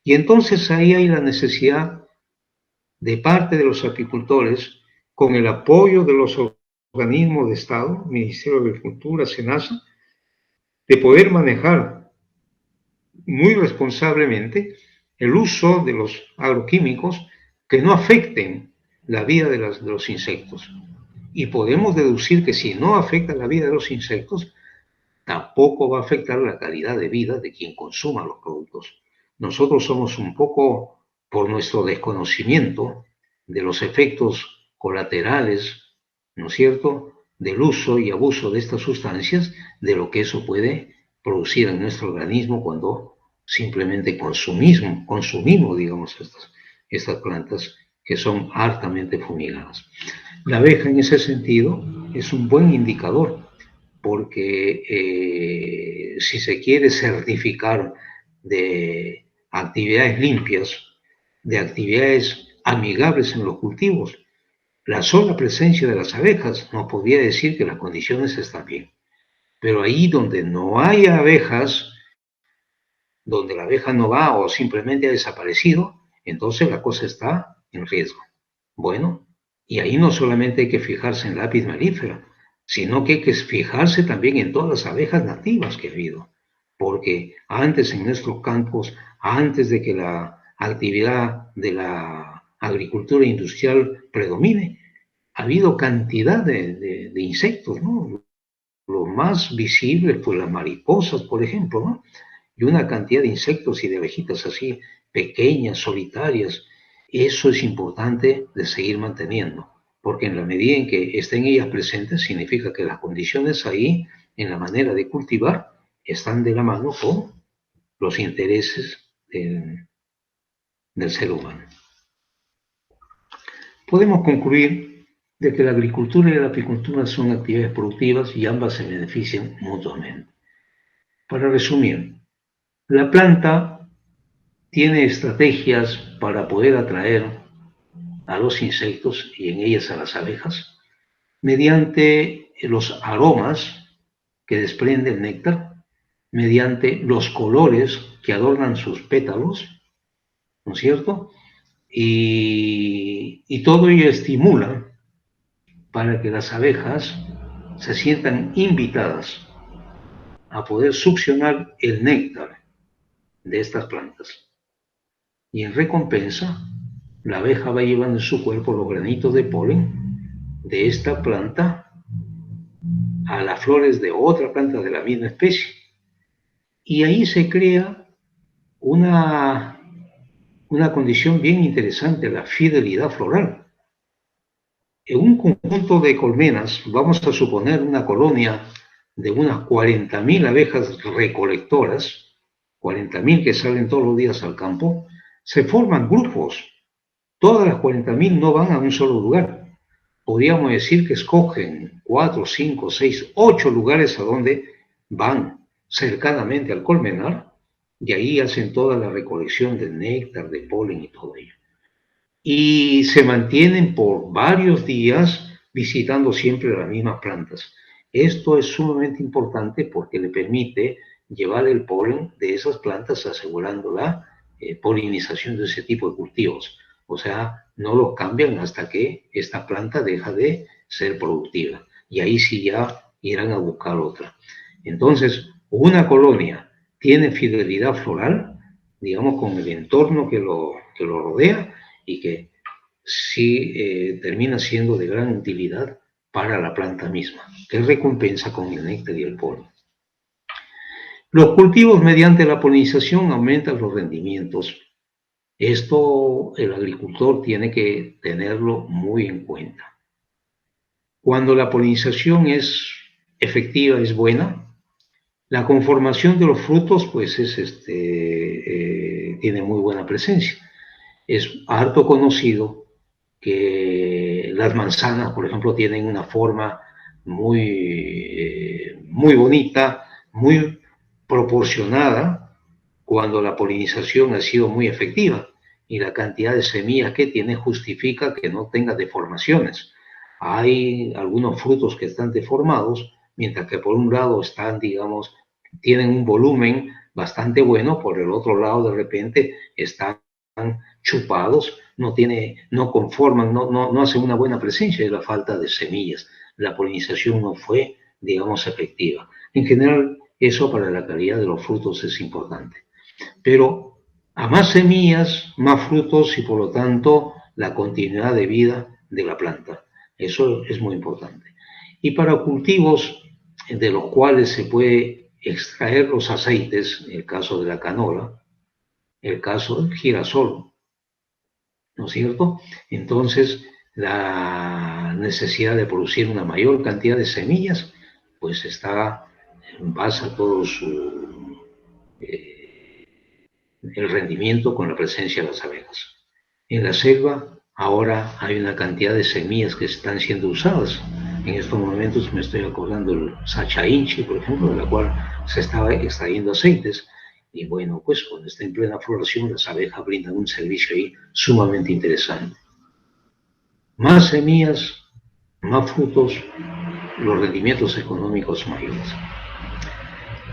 y entonces ahí hay la necesidad de parte de los apicultores, con el apoyo de los organismos de Estado, Ministerio de Agricultura, SENASA, de poder manejar muy responsablemente el uso de los agroquímicos que no afecten la vida de los insectos. Y podemos deducir que si no afecta la vida de los insectos, tampoco va a afectar la calidad de vida de quien consuma los productos. Nosotros somos un poco, por nuestro desconocimiento de los efectos colaterales, ¿no es cierto?, del uso y abuso de estas sustancias, de lo que eso puede producir en nuestro organismo cuando simplemente consumimos digamos, estas plantas que son altamente fumigadas. La abeja en ese sentido es un buen indicador porque si se quiere certificar de actividades limpias, de actividades amigables en los cultivos, la sola presencia de las abejas nos podría decir que las condiciones están bien. Pero ahí donde no hay abejas, donde la abeja no va o simplemente ha desaparecido, entonces la cosa está en riesgo. Bueno, y ahí no solamente hay que fijarse en la apis mellifera, sino que hay que fijarse también en todas las abejas nativas que ha habido, porque antes en nuestros campos, antes de que la actividad de la agricultura industrial predomine, ha habido cantidad de insectos, ¿no? Lo más visible, pues las mariposas, por ejemplo, ¿no? Y una cantidad de insectos y de abejitas así, pequeñas, solitarias. Eso es importante de seguir manteniendo, porque en la medida en que estén ellas presentes, significa que las condiciones ahí, en la manera de cultivar, están de la mano con los intereses del ser humano. Podemos concluir de que la agricultura y la apicultura son actividades productivas y ambas se benefician mutuamente. Para resumir, la planta tiene estrategias para poder atraer a los insectos y en ellas a las abejas mediante los aromas que desprende el néctar mediante los colores que adornan sus pétalos, ¿no es cierto? Y todo ello estimula para que las abejas se sientan invitadas a poder succionar el néctar de estas plantas. Y en recompensa, la abeja va llevando en su cuerpo los granitos de polen de esta planta a las flores de otra planta de la misma especie. Y ahí se crea una condición bien interesante, la fidelidad floral. En un conjunto de colmenas, vamos a suponer una colonia de unas 40.000 abejas recolectoras, 40.000 que salen todos los días al campo, se forman grupos. Todas las 40.000 no van a un solo lugar. Podríamos decir que escogen 4, 5, 6, 8 lugares a donde van cercanamente al colmenar y ahí hacen toda la recolección de néctar, de polen y todo ello. Y se mantienen por varios días visitando siempre las mismas plantas. Esto es sumamente importante porque le permite llevar el polen de esas plantas asegurando la polinización de ese tipo de cultivos. O sea, no lo cambian hasta que esta planta deja de ser productiva. Y ahí sí ya irán a buscar otra. Entonces, una colonia tiene fidelidad floral, digamos, con el entorno que lo rodea y que sí termina siendo de gran utilidad para la planta misma, que recompensa con el néctar y el polen. Los cultivos mediante la polinización aumentan los rendimientos. Esto el agricultor tiene que tenerlo muy en cuenta. Cuando la polinización es efectiva, es buena, la conformación de los frutos pues tiene muy buena presencia. Es harto conocido que las manzanas, por ejemplo, tienen una forma muy bonita, muy proporcionada cuando la polinización ha sido muy efectiva y la cantidad de semillas que tiene justifica que no tenga deformaciones. Hay algunos frutos que están deformados, mientras que por un lado están, digamos, tienen un volumen bastante bueno, por el otro lado de repente están chupados, no conforman, no hacen una buena presencia de la falta de semillas. La polinización no fue, digamos, efectiva. En general, eso para la calidad de los frutos es importante. Pero a más semillas, más frutos y por lo tanto la continuidad de vida de la planta. Eso es muy importante. Y para cultivos de los cuales se puede extraer los aceites, el caso de la canola, el caso del girasol, ¿no es cierto? Entonces, la necesidad de producir una mayor cantidad de semillas, pues basa todo el rendimiento con la presencia de las abejas. En la selva ahora hay una cantidad de semillas que están siendo usadas. En estos momentos me estoy acordando del Sacha Inchi, por ejemplo, de la cual se estaba extrayendo aceites. Y bueno, pues cuando está en plena floración, las abejas brindan un servicio ahí sumamente interesante. Más semillas, más frutos, los rendimientos económicos mayores.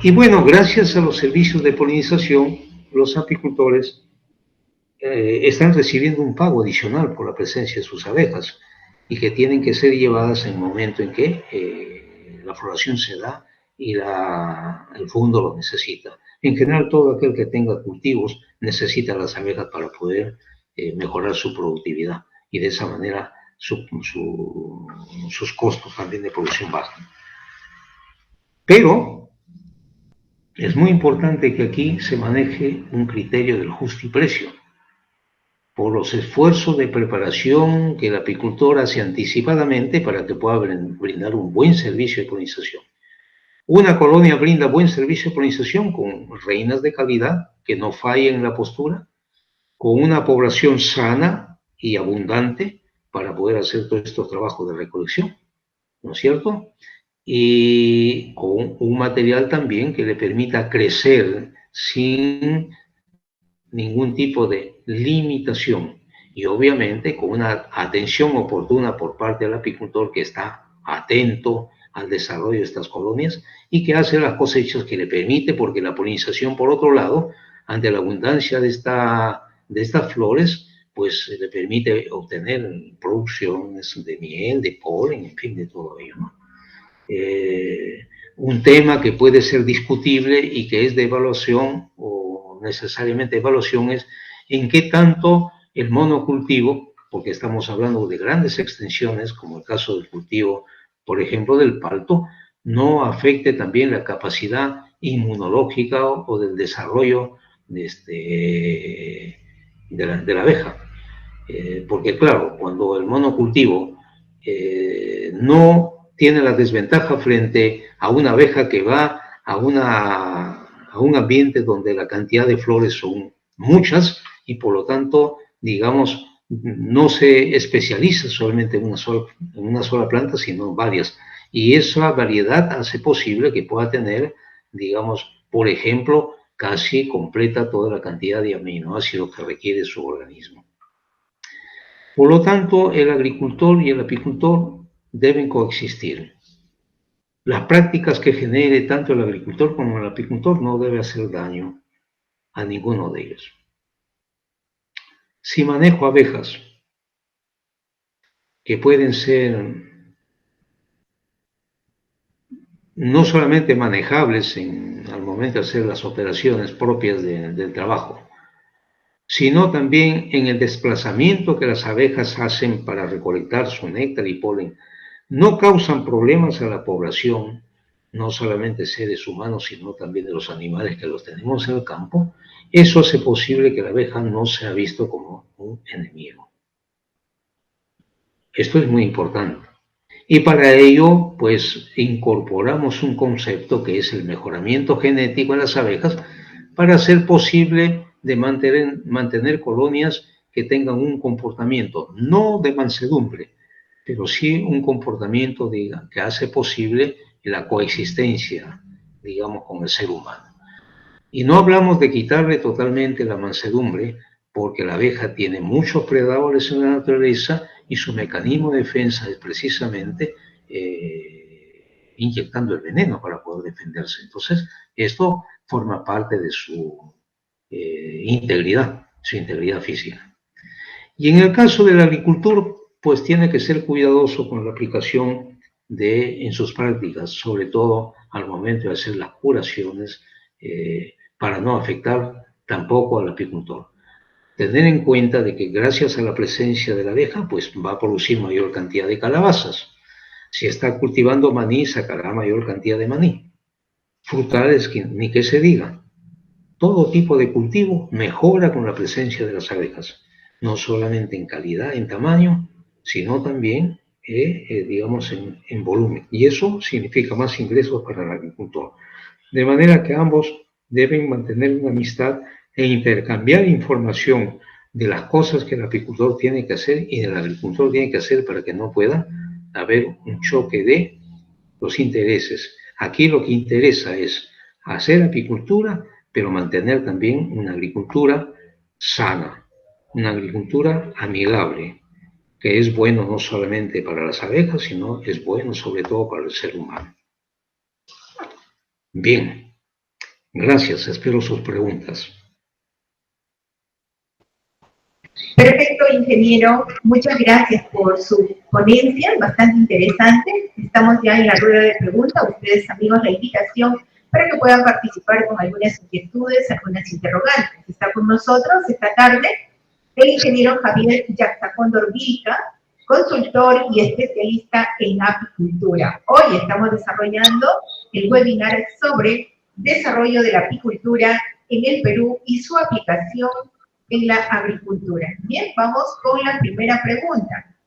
Y bueno, gracias a los servicios de polinización, los apicultores están recibiendo un pago adicional por la presencia de sus abejas y que tienen que ser llevadas en el momento en que la floración se da y el fondo lo necesita. En general, todo aquel que tenga cultivos necesita las abejas para poder mejorar su productividad y de esa manera sus costos también de producción bajan. Pero es muy importante que aquí se maneje un criterio del justiprecio por los esfuerzos de preparación que el apicultor hace anticipadamente para que pueda brindar un buen servicio de polinización. Una colonia brinda buen servicio de polinización con reinas de calidad que no fallen en la postura, con una población sana y abundante para poder hacer todos estos trabajos de recolección, ¿no es cierto? Y con un material también que le permita crecer sin ningún tipo de limitación y obviamente con una atención oportuna por parte del apicultor que está atento al desarrollo de estas colonias y que hace las cosechas que le permite, porque la polinización, por otro lado, ante la abundancia de estas flores, pues le permite obtener producciones de miel, de polen, en fin, de todo ello, ¿no? Un tema que puede ser discutible y que es de evaluación o necesariamente evaluación es en qué tanto el monocultivo, porque estamos hablando de grandes extensiones, como el caso del cultivo, por ejemplo, del palto, no afecte también la capacidad inmunológica o del desarrollo de la abeja. Porque claro, cuando el monocultivo no tiene la desventaja frente a una abeja que va a un ambiente donde la cantidad de flores son muchas y por lo tanto, digamos, no se especializa solamente en una sola planta, sino en varias. Y esa variedad hace posible que pueda tener, digamos, por ejemplo, casi completa toda la cantidad de aminoácidos que requiere su organismo. Por lo tanto, el agricultor y el apicultor deben coexistir. Las prácticas que genere tanto el agricultor como el apicultor no debe hacer daño a ninguno de ellos. Si manejo abejas que pueden ser no solamente manejables al momento de hacer las operaciones propias del trabajo, sino también en el desplazamiento que las abejas hacen para recolectar su néctar y polen, no causan problemas a la población, no solamente seres humanos, sino también de los animales que los tenemos en el campo, eso hace posible que la abeja no sea visto como un enemigo. Esto es muy importante. Y para ello, pues, incorporamos un concepto que es el mejoramiento genético en las abejas para hacer posible de mantener colonias que tengan un comportamiento, no de mansedumbre, pero sí un comportamiento que hace posible la coexistencia, digamos, con el ser humano. Y no hablamos de quitarle totalmente la mansedumbre, porque la abeja tiene muchos predadores en la naturaleza y su mecanismo de defensa es precisamente inyectando el veneno para poder defenderse. Entonces, esto forma parte de su integridad física. Y en el caso del agricultor, pues tiene que ser cuidadoso con la aplicación en sus prácticas, sobre todo al momento de hacer las curaciones, para no afectar tampoco al apicultor. Tener en cuenta de que gracias a la presencia de la abeja, pues va a producir mayor cantidad de calabazas. Si está cultivando maní, sacará mayor cantidad de maní. Frutales, ni que se diga. Todo tipo de cultivo mejora con la presencia de las abejas, no solamente en calidad, en tamaño, sino también, digamos, en volumen. Y eso significa más ingresos para el agricultor. De manera que ambos deben mantener una amistad e intercambiar información de las cosas que el apicultor tiene que hacer y el agricultor tiene que hacer para que no pueda haber un choque de los intereses. Aquí lo que interesa es hacer apicultura, pero mantener también una agricultura sana, una agricultura amigable, que es bueno no solamente para las abejas, sino es bueno sobre todo para el ser humano. Bien, gracias, espero sus preguntas. Perfecto, ingeniero. Muchas gracias por su ponencia, bastante interesante. Estamos ya en la rueda de preguntas. Ustedes, amigos, la invitación para que puedan participar con algunas inquietudes, algunas interrogantes. Está con nosotros esta tarde el ingeniero Javier Yactacóndor Vilca, consultor y especialista en apicultura. Hoy estamos desarrollando el webinar sobre desarrollo de la apicultura en el Perú y su aplicación en la agricultura. Bien, vamos con la primera pregunta.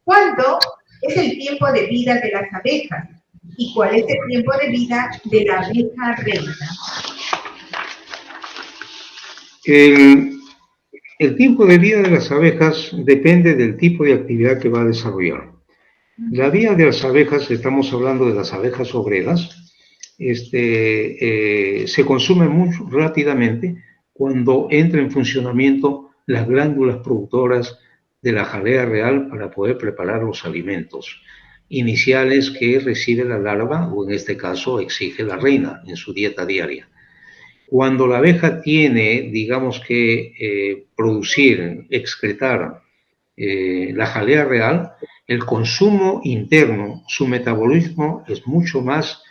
¿Cuánto es el tiempo de vida de las abejas? ¿Y cuál es el tiempo de vida de la abeja reina? El tiempo de vida de las abejas depende del tipo de actividad que va a desarrollar. La vida de las abejas, estamos hablando de las abejas obreras, se consume muy rápidamente cuando entra en funcionamiento las glándulas productoras de la jalea real para poder preparar los alimentos. iniciales que recibe la larva, o en este caso exige la reina en su dieta diaria. Cuando la abeja tiene, digamos que, producir, excretar la jalea real, el consumo interno, su metabolismo es mucho más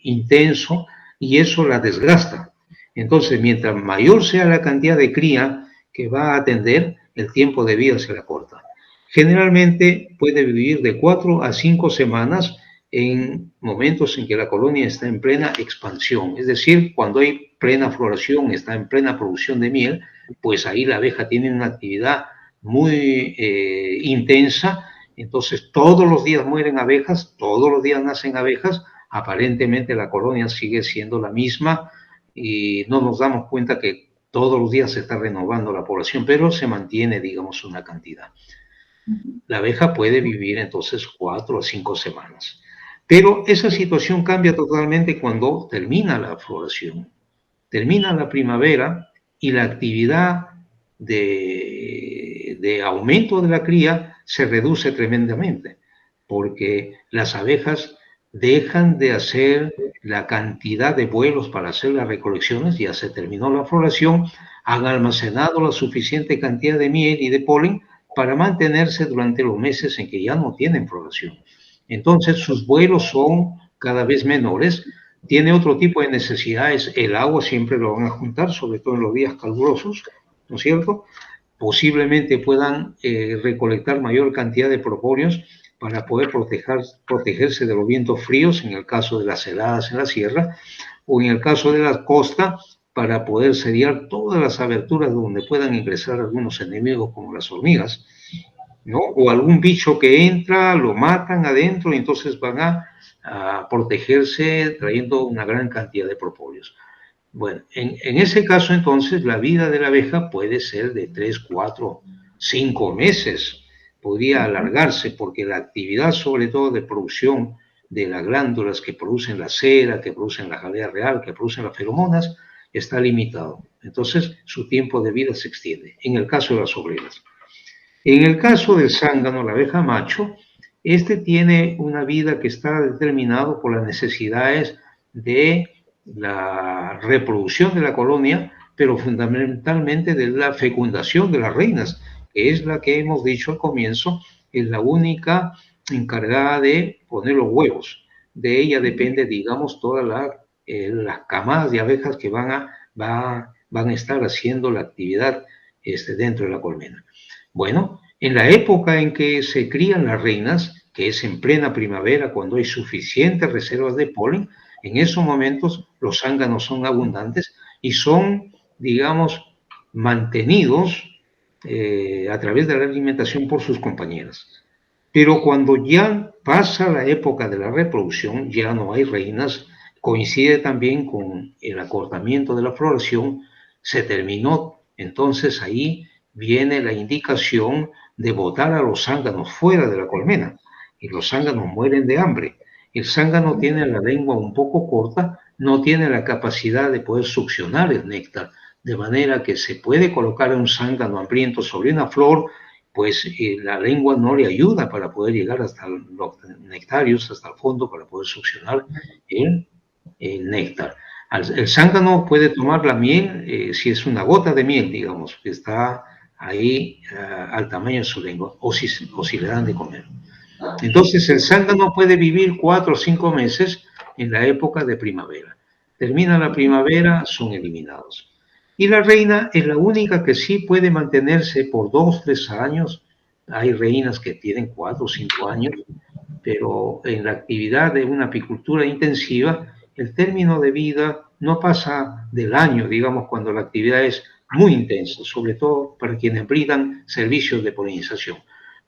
intenso y eso la desgasta. Entonces, mientras mayor sea la cantidad de cría que va a atender, el tiempo de vida se la corta. Generalmente puede vivir de 4 a 5 semanas en momentos en que la colonia está en plena expansión, es decir, cuando hay plena floración, está en plena producción de miel, pues ahí la abeja tiene una actividad muy intensa, entonces todos los días mueren abejas, todos los días nacen abejas, aparentemente la colonia sigue siendo la misma y no nos damos cuenta que todos los días se está renovando la población, pero se mantiene, digamos, una cantidad. La abeja puede vivir entonces 4 a 5 semanas. Pero esa situación cambia totalmente cuando termina la floración, termina la primavera y la actividad de aumento de la cría se reduce tremendamente, porque las abejas dejan de hacer la cantidad de vuelos para hacer las recolecciones, ya se terminó la floración, han almacenado la suficiente cantidad de miel y de polen para mantenerse durante los meses en que ya no tienen floración. Entonces sus vuelos son cada vez menores, tiene otro tipo de necesidades, el agua siempre lo van a juntar, sobre todo en los días calurosos, ¿no es cierto? Posiblemente puedan recolectar mayor cantidad de propóleos para poder protegerse de los vientos fríos, en el caso de las heladas en la sierra, o en el caso de la costa, para poder sellar todas las aberturas donde puedan ingresar algunos enemigos como las hormigas, ¿no? O algún bicho que entra, lo matan adentro y entonces van a protegerse trayendo una gran cantidad de propóleos. Bueno, en ese caso entonces la vida de la abeja puede ser de 3, 4, 5 meses, podría alargarse porque la actividad sobre todo de producción de las glándulas que producen la cera, que producen la jalea real, que producen las feromonas, está limitado. Entonces su tiempo de vida se extiende, en el caso de las obreras. En el caso del zángano, la abeja macho, este tiene una vida que está determinado por las necesidades de la reproducción de la colonia, pero fundamentalmente de la fecundación de las reinas, que es la que hemos dicho al comienzo, es la única encargada de poner los huevos. De ella depende, digamos, todas las camadas de abejas que van a estar haciendo la actividad dentro de la colmena. Bueno, en la época en que se crían las reinas, que es en plena primavera, cuando hay suficientes reservas de polen, en esos momentos los zánganos son abundantes y son, digamos, mantenidos a través de la alimentación por sus compañeras. Pero cuando ya pasa la época de la reproducción, ya no hay reinas, coincide también con el acortamiento de la floración, se terminó, entonces ahí viene la indicación de botar a los zánganos fuera de la colmena, y los zánganos mueren de hambre. El zángano tiene la lengua un poco corta, no tiene la capacidad de poder succionar el néctar, de manera que se puede colocar a un zángano hambriento sobre una flor, pues la lengua no le ayuda para poder llegar hasta los nectarios, hasta el fondo, para poder succionar el néctar. El zángano puede tomar la miel, si es una gota de miel, digamos, que está ahí al tamaño de su lengua, o si le dan de comer. Entonces el zángano puede vivir 4 o 5 meses en la época de primavera. Termina la primavera, son eliminados. Y la reina es la única que sí puede mantenerse por 2 o 3 años. Hay reinas que tienen 4 o 5 años, pero en la actividad de una apicultura intensiva, el término de vida no pasa del año, digamos, cuando la actividad es muy intensa, sobre todo para quienes brindan servicios de polinización.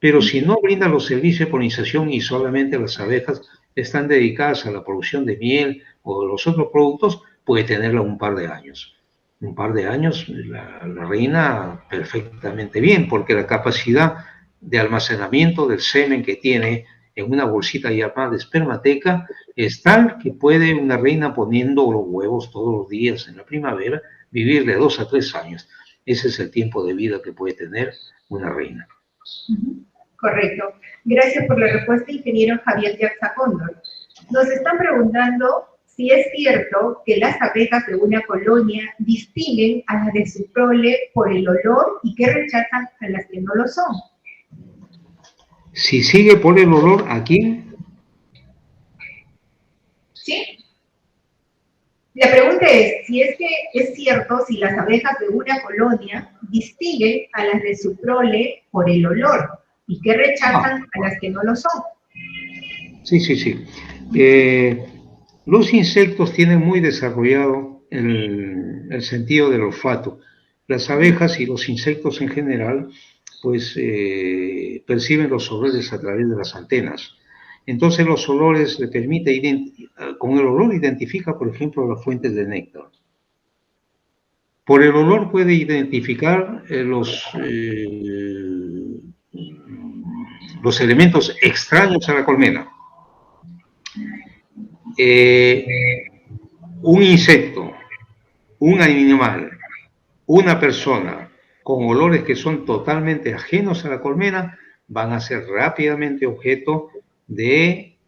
Pero si no brindan los servicios de polinización y solamente las abejas están dedicadas a la producción de miel o de los otros productos, puede tenerla un par de años. Un par de años la reina perfectamente bien, porque la capacidad de almacenamiento del semen que tiene en una bolsita llamada espermateca es tal que puede una reina poniendo los huevos todos los días en la primavera vivir de 2 a 3 años. Ese es el tiempo de vida que puede tener una reina. Correcto. Gracias por la respuesta, ingeniero Javier Yaxa Cóndor. Nos están preguntando si es cierto que las abejas de una colonia distinguen a las de su prole por el olor y que rechazan a las que no lo son. Si sigue por el olor, ¿a quién? ¿Sí? La pregunta es, si es que es cierto si las abejas de una colonia distinguen a las de su prole por el olor y que rechazan a las que no lo son. Sí. Los insectos tienen muy desarrollado el sentido del olfato. Las abejas y los insectos en general, pues perciben los olores a través de las antenas. Entonces los olores le permiten, con el olor identifica, por ejemplo, las fuentes de néctar. Por el olor puede identificar los elementos extraños a la colmena. Un insecto, un animal, una persona con olores que son totalmente ajenos a la colmena van a ser rápidamente objeto de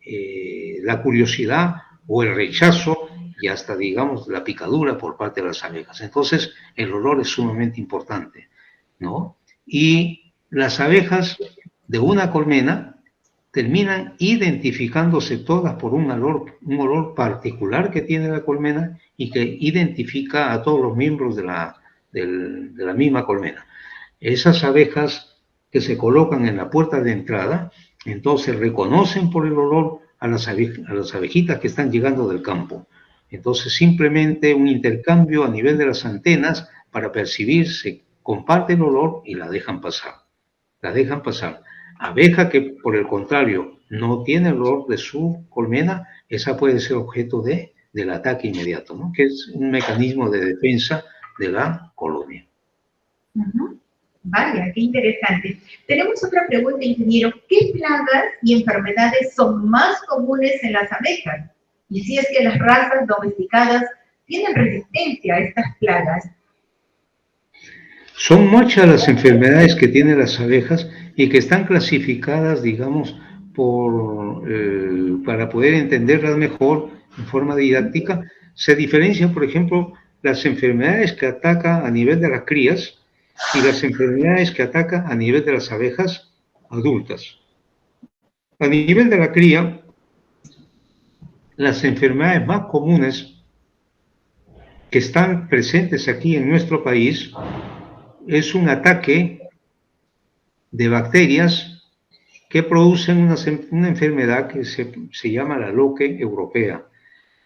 la curiosidad o el rechazo y hasta, digamos, la picadura por parte de las abejas. Entonces, el olor es sumamente importante, ¿no? Y las abejas de una colmena terminan identificándose todas por un olor particular que tiene la colmena y que identifica a todos los miembros de la misma colmena. Esas abejas que se colocan en la puerta de entrada, entonces reconocen por el olor a las abejitas que están llegando del campo. Entonces simplemente un intercambio a nivel de las antenas para percibir, se comparte el olor y la dejan pasar. La dejan pasar. Abeja que, por el contrario, no tiene el olor de su colmena, esa puede ser objeto del ataque inmediato, ¿no? Que es un mecanismo de defensa de la colonia. Vaya, qué interesante. Tenemos otra pregunta, ingeniero. ¿Qué plagas y enfermedades son más comunes en las abejas? Y si es que las razas domesticadas tienen resistencia a estas plagas. Son muchas las enfermedades que tienen las abejas y que están clasificadas, digamos, para poder entenderlas mejor en forma didáctica. Se diferencian, por ejemplo, las enfermedades que atacan a nivel de las crías y las enfermedades que atacan a nivel de las abejas adultas. A nivel de la cría, las enfermedades más comunes que están presentes aquí en nuestro país es un ataque de bacterias que producen una enfermedad que se llama la loque europea,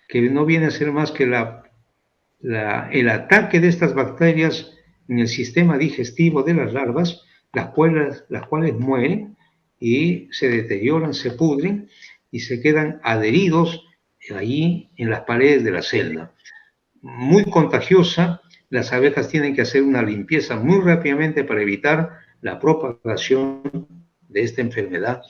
que no viene a ser más que el ataque de estas bacterias en el sistema digestivo de las larvas, las cuales mueren y se deterioran, se pudren y se quedan adheridos allí en las paredes de la celda. Muy contagiosa, las abejas tienen que hacer una limpieza muy rápidamente para evitar la propagación de esta enfermedad,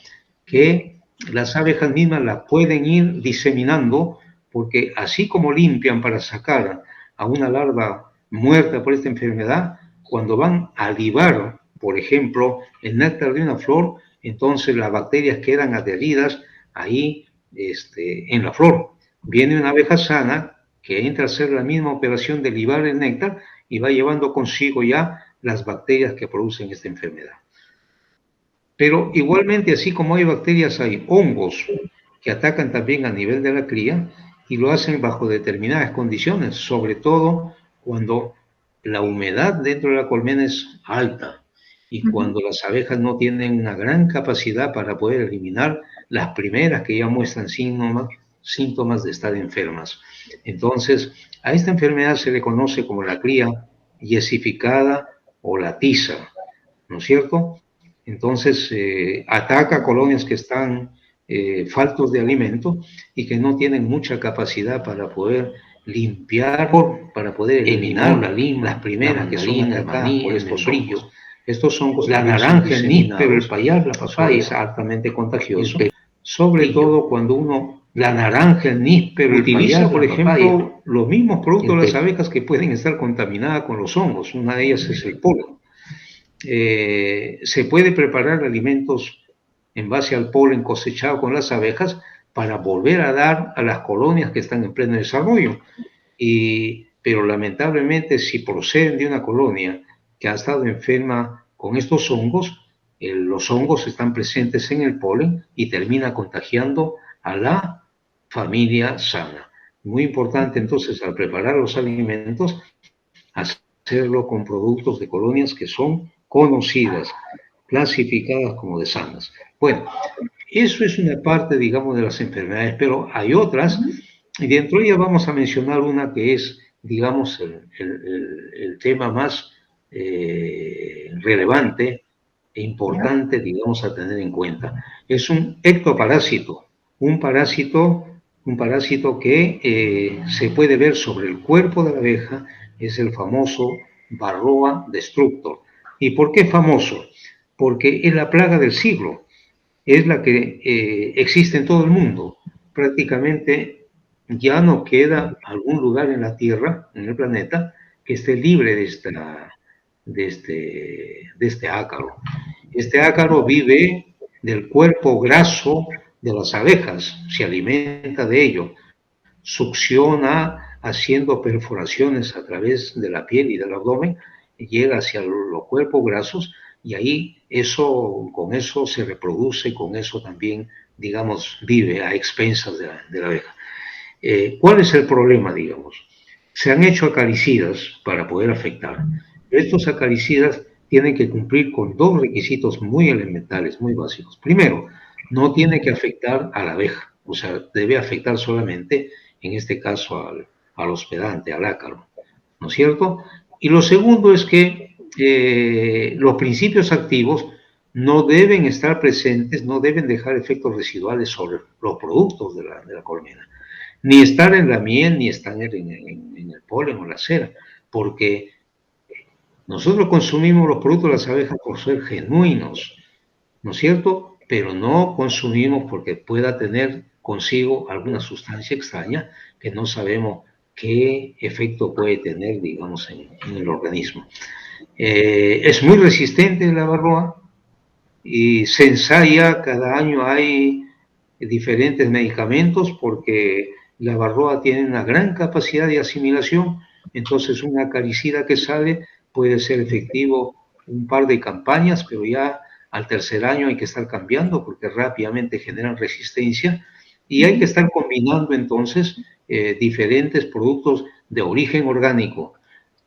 que las abejas mismas la pueden ir diseminando, porque así como limpian para sacar a una larva muerta por esta enfermedad, cuando van a libar, por ejemplo, el néctar de una flor, entonces las bacterias quedan adheridas ahí en la flor. Viene una abeja sana que entra a hacer la misma operación de libar el néctar y va llevando consigo ya las bacterias que producen esta enfermedad. Pero igualmente, así como hay bacterias, hay hongos que atacan también a nivel de la cría y lo hacen bajo determinadas condiciones, sobre todo cuando la humedad dentro de la colmena es alta y cuando las abejas no tienen una gran capacidad para poder eliminar las primeras que ya muestran síntomas de estar enfermas. Entonces, a esta enfermedad se le conoce como la cría yesificada o la tiza, ¿no es cierto? Entonces, ataca colonias que están faltos de alimento y que no tienen mucha capacidad para poder limpiar, para poder eliminar las primeras que son atacadas por estos brillos. Estos son la naranja, el níspero, el payar, la papaya, es altamente contagioso. Sobre todo cuando uno, la naranja, el níspero, utiliza, por ejemplo, los mismos productos de las abejas que pueden estar contaminadas con los hongos. Una de ellas es el polen. Se puede preparar alimentos en base al polen cosechado con las abejas para volver a dar a las colonias que están en pleno desarrollo. Pero lamentablemente, si proceden de una colonia que ha estado enferma con estos hongos, los hongos están presentes en el polen y termina contagiando a la familia sana. Muy importante entonces al preparar los alimentos, hacerlo con productos de colonias que son conocidas, clasificadas como de sanas. Bueno, eso es una parte, digamos, de las enfermedades, pero hay otras, y dentro de ellas vamos a mencionar una que es, digamos, el tema más relevante e importante, digamos, a tener en cuenta. Es un ectoparásito, un parásito que se puede ver sobre el cuerpo de la abeja, es el famoso Varroa destructor. ¿Y por qué famoso? Porque es la plaga del siglo, es la que existe en todo el mundo. Prácticamente ya no queda algún lugar en la Tierra, en el planeta, que esté libre de este ácaro. Este ácaro vive del cuerpo graso de las abejas, se alimenta de ello, succiona haciendo perforaciones a través de la piel y del abdomen, llega hacia los cuerpos grasos y ahí con eso se reproduce, con eso también, digamos, vive a expensas de la abeja. ¿Cuál es el problema, digamos? Se han hecho acaricidas para poder afectar. Estos acaricidas tienen que cumplir con dos requisitos muy elementales, muy básicos. Primero, no tiene que afectar a la abeja, o sea, debe afectar solamente, en este caso, al hospedante, al ácaro, ¿no es cierto? Y lo segundo es que los principios activos no deben estar presentes, no deben dejar efectos residuales sobre los productos de la colmena, ni estar en la miel, ni estar en el polen o la cera, porque nosotros consumimos los productos de las abejas por ser genuinos, ¿no es cierto? Pero no consumimos porque pueda tener consigo alguna sustancia extraña que no sabemos qué efecto puede tener, digamos, en el organismo. Es muy resistente la varroa y se ensaya, cada año hay diferentes medicamentos porque la varroa tiene una gran capacidad de asimilación, entonces una acaricida que sale puede ser efectivo un par de campañas, pero ya al tercer año hay que estar cambiando porque rápidamente generan resistencia y hay que estar combinando entonces diferentes productos de origen orgánico,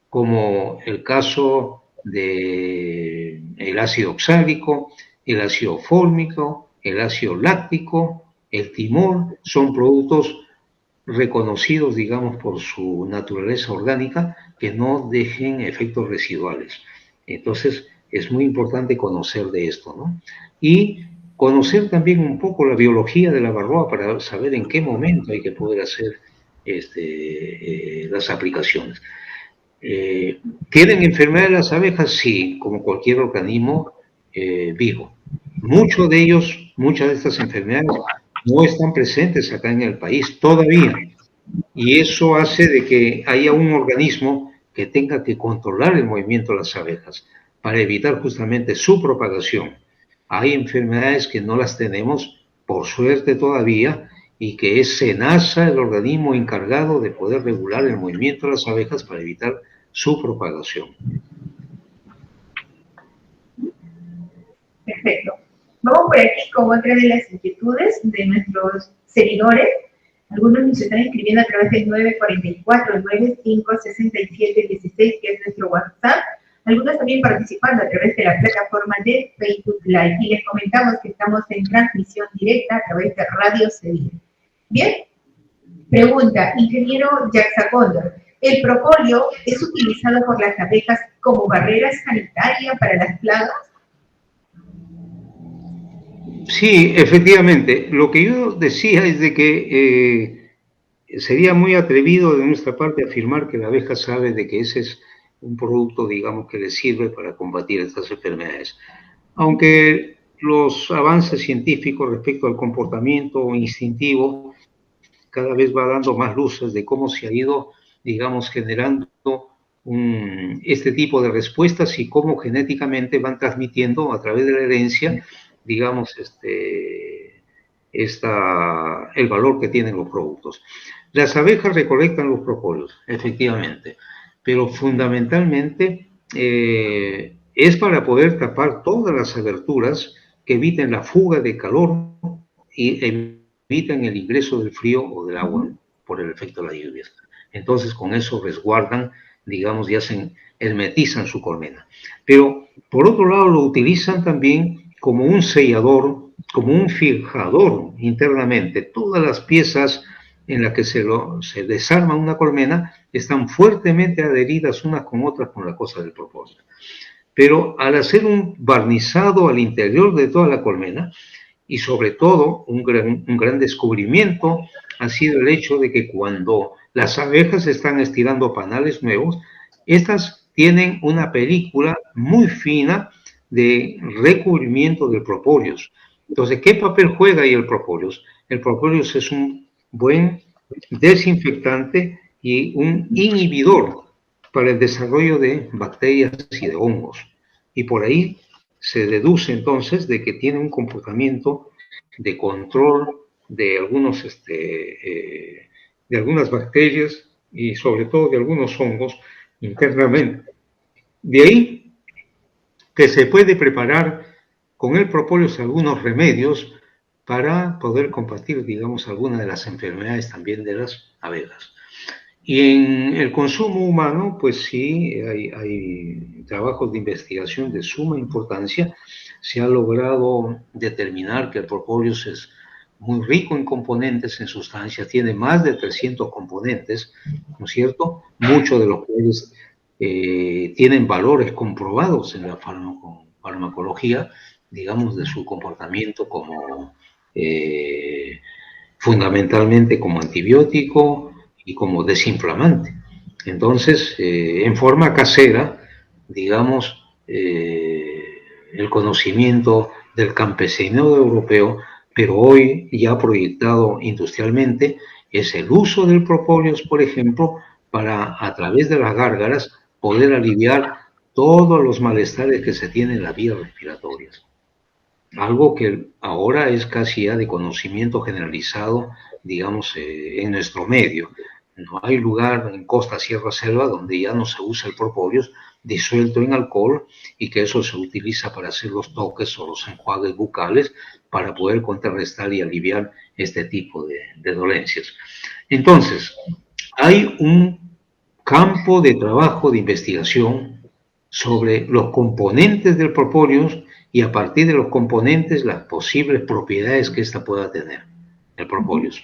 como el caso del ácido oxálico, el ácido fórmico, el ácido láctico, el timol, son productos reconocidos, digamos, por su naturaleza orgánica, que no dejen efectos residuales. Entonces, es muy importante conocer de esto, ¿no? Y conocer también un poco la biología de la varroa para saber en qué momento hay que poder hacer las aplicaciones. ¿Tienen enfermedades las abejas? Sí, como cualquier organismo vivo. Muchos de ellos, muchas de estas enfermedades no están presentes acá en el país todavía. Y eso hace de que haya un organismo que tenga que controlar el movimiento de las abejas para evitar justamente su propagación. Hay enfermedades que no las tenemos, por suerte todavía, y que es SENASA el organismo encargado de poder regular el movimiento de las abejas para evitar su propagación. Perfecto. Vamos por aquí con otra de las inquietudes de nuestros seguidores. Algunos nos están escribiendo a través del 944-956716, que es nuestro WhatsApp. Algunos también participando a través de la plataforma de Facebook Live. Y les comentamos que estamos en transmisión directa a través de Radio Sevilla. Bien. Pregunta, ingeniero Jaxa Cóndor. ¿El propóleo es utilizado por las abejas como barrera sanitaria para las plagas? Sí, efectivamente. Lo que yo decía es de que sería muy atrevido de nuestra parte afirmar que la abeja sabe de que ese es un producto, digamos, que le sirve para combatir estas enfermedades. Aunque los avances científicos respecto al comportamiento instintivo cada vez va dando más luces de cómo se ha ido, digamos, generando este tipo de respuestas y cómo genéticamente van transmitiendo a través de la herencia digamos, el valor que tienen los productos. Las abejas recolectan los propóleos, efectivamente, pero fundamentalmente es para poder tapar todas las aberturas que eviten la fuga de calor y eviten el ingreso del frío o del agua por el efecto de las lluvias. Entonces, con eso resguardan, digamos, y hermetizan su colmena. Pero, por otro lado, lo utilizan también como un sellador, como un fijador internamente. Todas las piezas en las que se desarma una colmena están fuertemente adheridas unas con otras con la cosa del propósito. Pero al hacer un barnizado al interior de toda la colmena, y sobre todo un gran descubrimiento ha sido el hecho de que cuando las abejas están estirando panales nuevos, estas tienen una película muy fina de recubrimiento de propóleos. Entonces, ¿qué papel juega ahí el propóleos? El propóleos es un buen desinfectante y un inhibidor para el desarrollo de bacterias y de hongos. Y por ahí se deduce entonces de que tiene un comportamiento de control de algunas bacterias y sobre todo de algunos hongos internamente. De ahí que se puede preparar con el propóleos algunos remedios para poder combatir, digamos, algunas de las enfermedades también de las abejas. Y en el consumo humano, pues sí, hay trabajos de investigación de suma importancia. Se ha logrado determinar que el propóleos es muy rico en componentes, en sustancias, tiene más de 300 componentes, ¿no es cierto? Muchos de los cuales tienen valores comprobados en la farmacología, digamos, de su comportamiento como fundamentalmente como antibiótico y como desinflamante. Entonces, en forma casera, digamos, el conocimiento del campesinado europeo, pero hoy ya proyectado industrialmente, es el uso del propóleos, por ejemplo, para a través de las gárgaras poder aliviar todos los malestares que se tienen en las vías respiratorias. Algo que ahora es casi ya de conocimiento generalizado, digamos, en nuestro medio. No hay lugar en costa, sierra, selva donde ya no se usa el propóleos disuelto en alcohol y que eso se utiliza para hacer los toques o los enjuagues bucales para poder contrarrestar y aliviar este tipo de dolencias. Entonces, hay un campo de trabajo de investigación sobre los componentes del propóleos y a partir de los componentes las posibles propiedades que ésta pueda tener, el propóleos.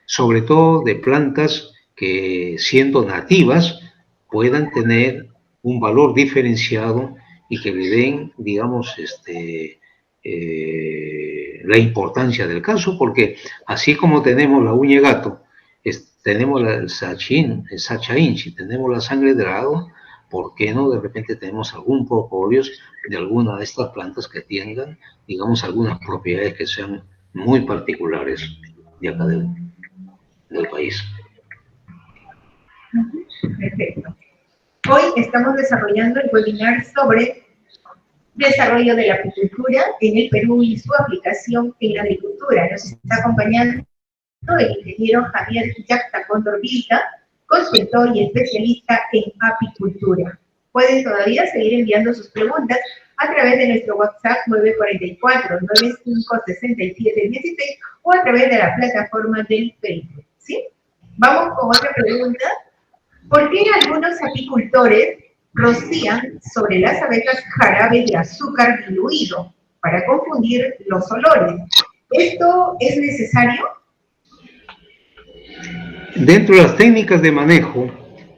Sobre todo de plantas que siendo nativas puedan tener un valor diferenciado y que le den, digamos, la importancia del caso, porque así como tenemos la uña de gato, tenemos el sacha inchi, tenemos la sangre de dragón, ¿por qué no de repente tenemos algún propóleos de alguna de estas plantas que tengan, digamos, algunas propiedades que sean muy particulares de acá del país? Perfecto. Hoy estamos desarrollando el webinar sobre desarrollo de la apicultura en el Perú y su aplicación en la agricultura. Nos está acompañando el ingeniero Javier Yacta Condorvita, consultor y especialista en apicultura. Pueden todavía seguir enviando sus preguntas a través de nuestro WhatsApp 944-956716 o a través de la plataforma del Facebook. ¿Sí? Vamos con otra pregunta. ¿Por qué algunos apicultores rocían sobre las abejas jarabe de azúcar diluido para confundir los olores? ¿Esto es necesario? Dentro de las técnicas de manejo,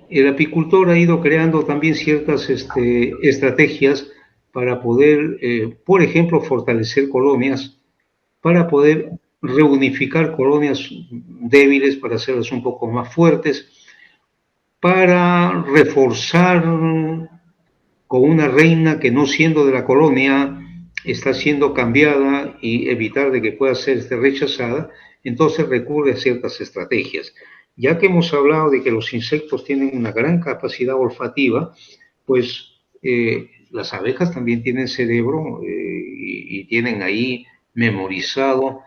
el apicultor ha ido creando también ciertas estrategias para poder, por ejemplo, fortalecer colonias, para poder reunificar colonias débiles, para hacerlas un poco más fuertes, para reforzar con una reina que no siendo de la colonia está siendo cambiada y evitar de que pueda ser rechazada, entonces recurre a ciertas estrategias. Ya que hemos hablado de que los insectos tienen una gran capacidad olfativa, pues las abejas también tienen cerebro y tienen ahí memorizado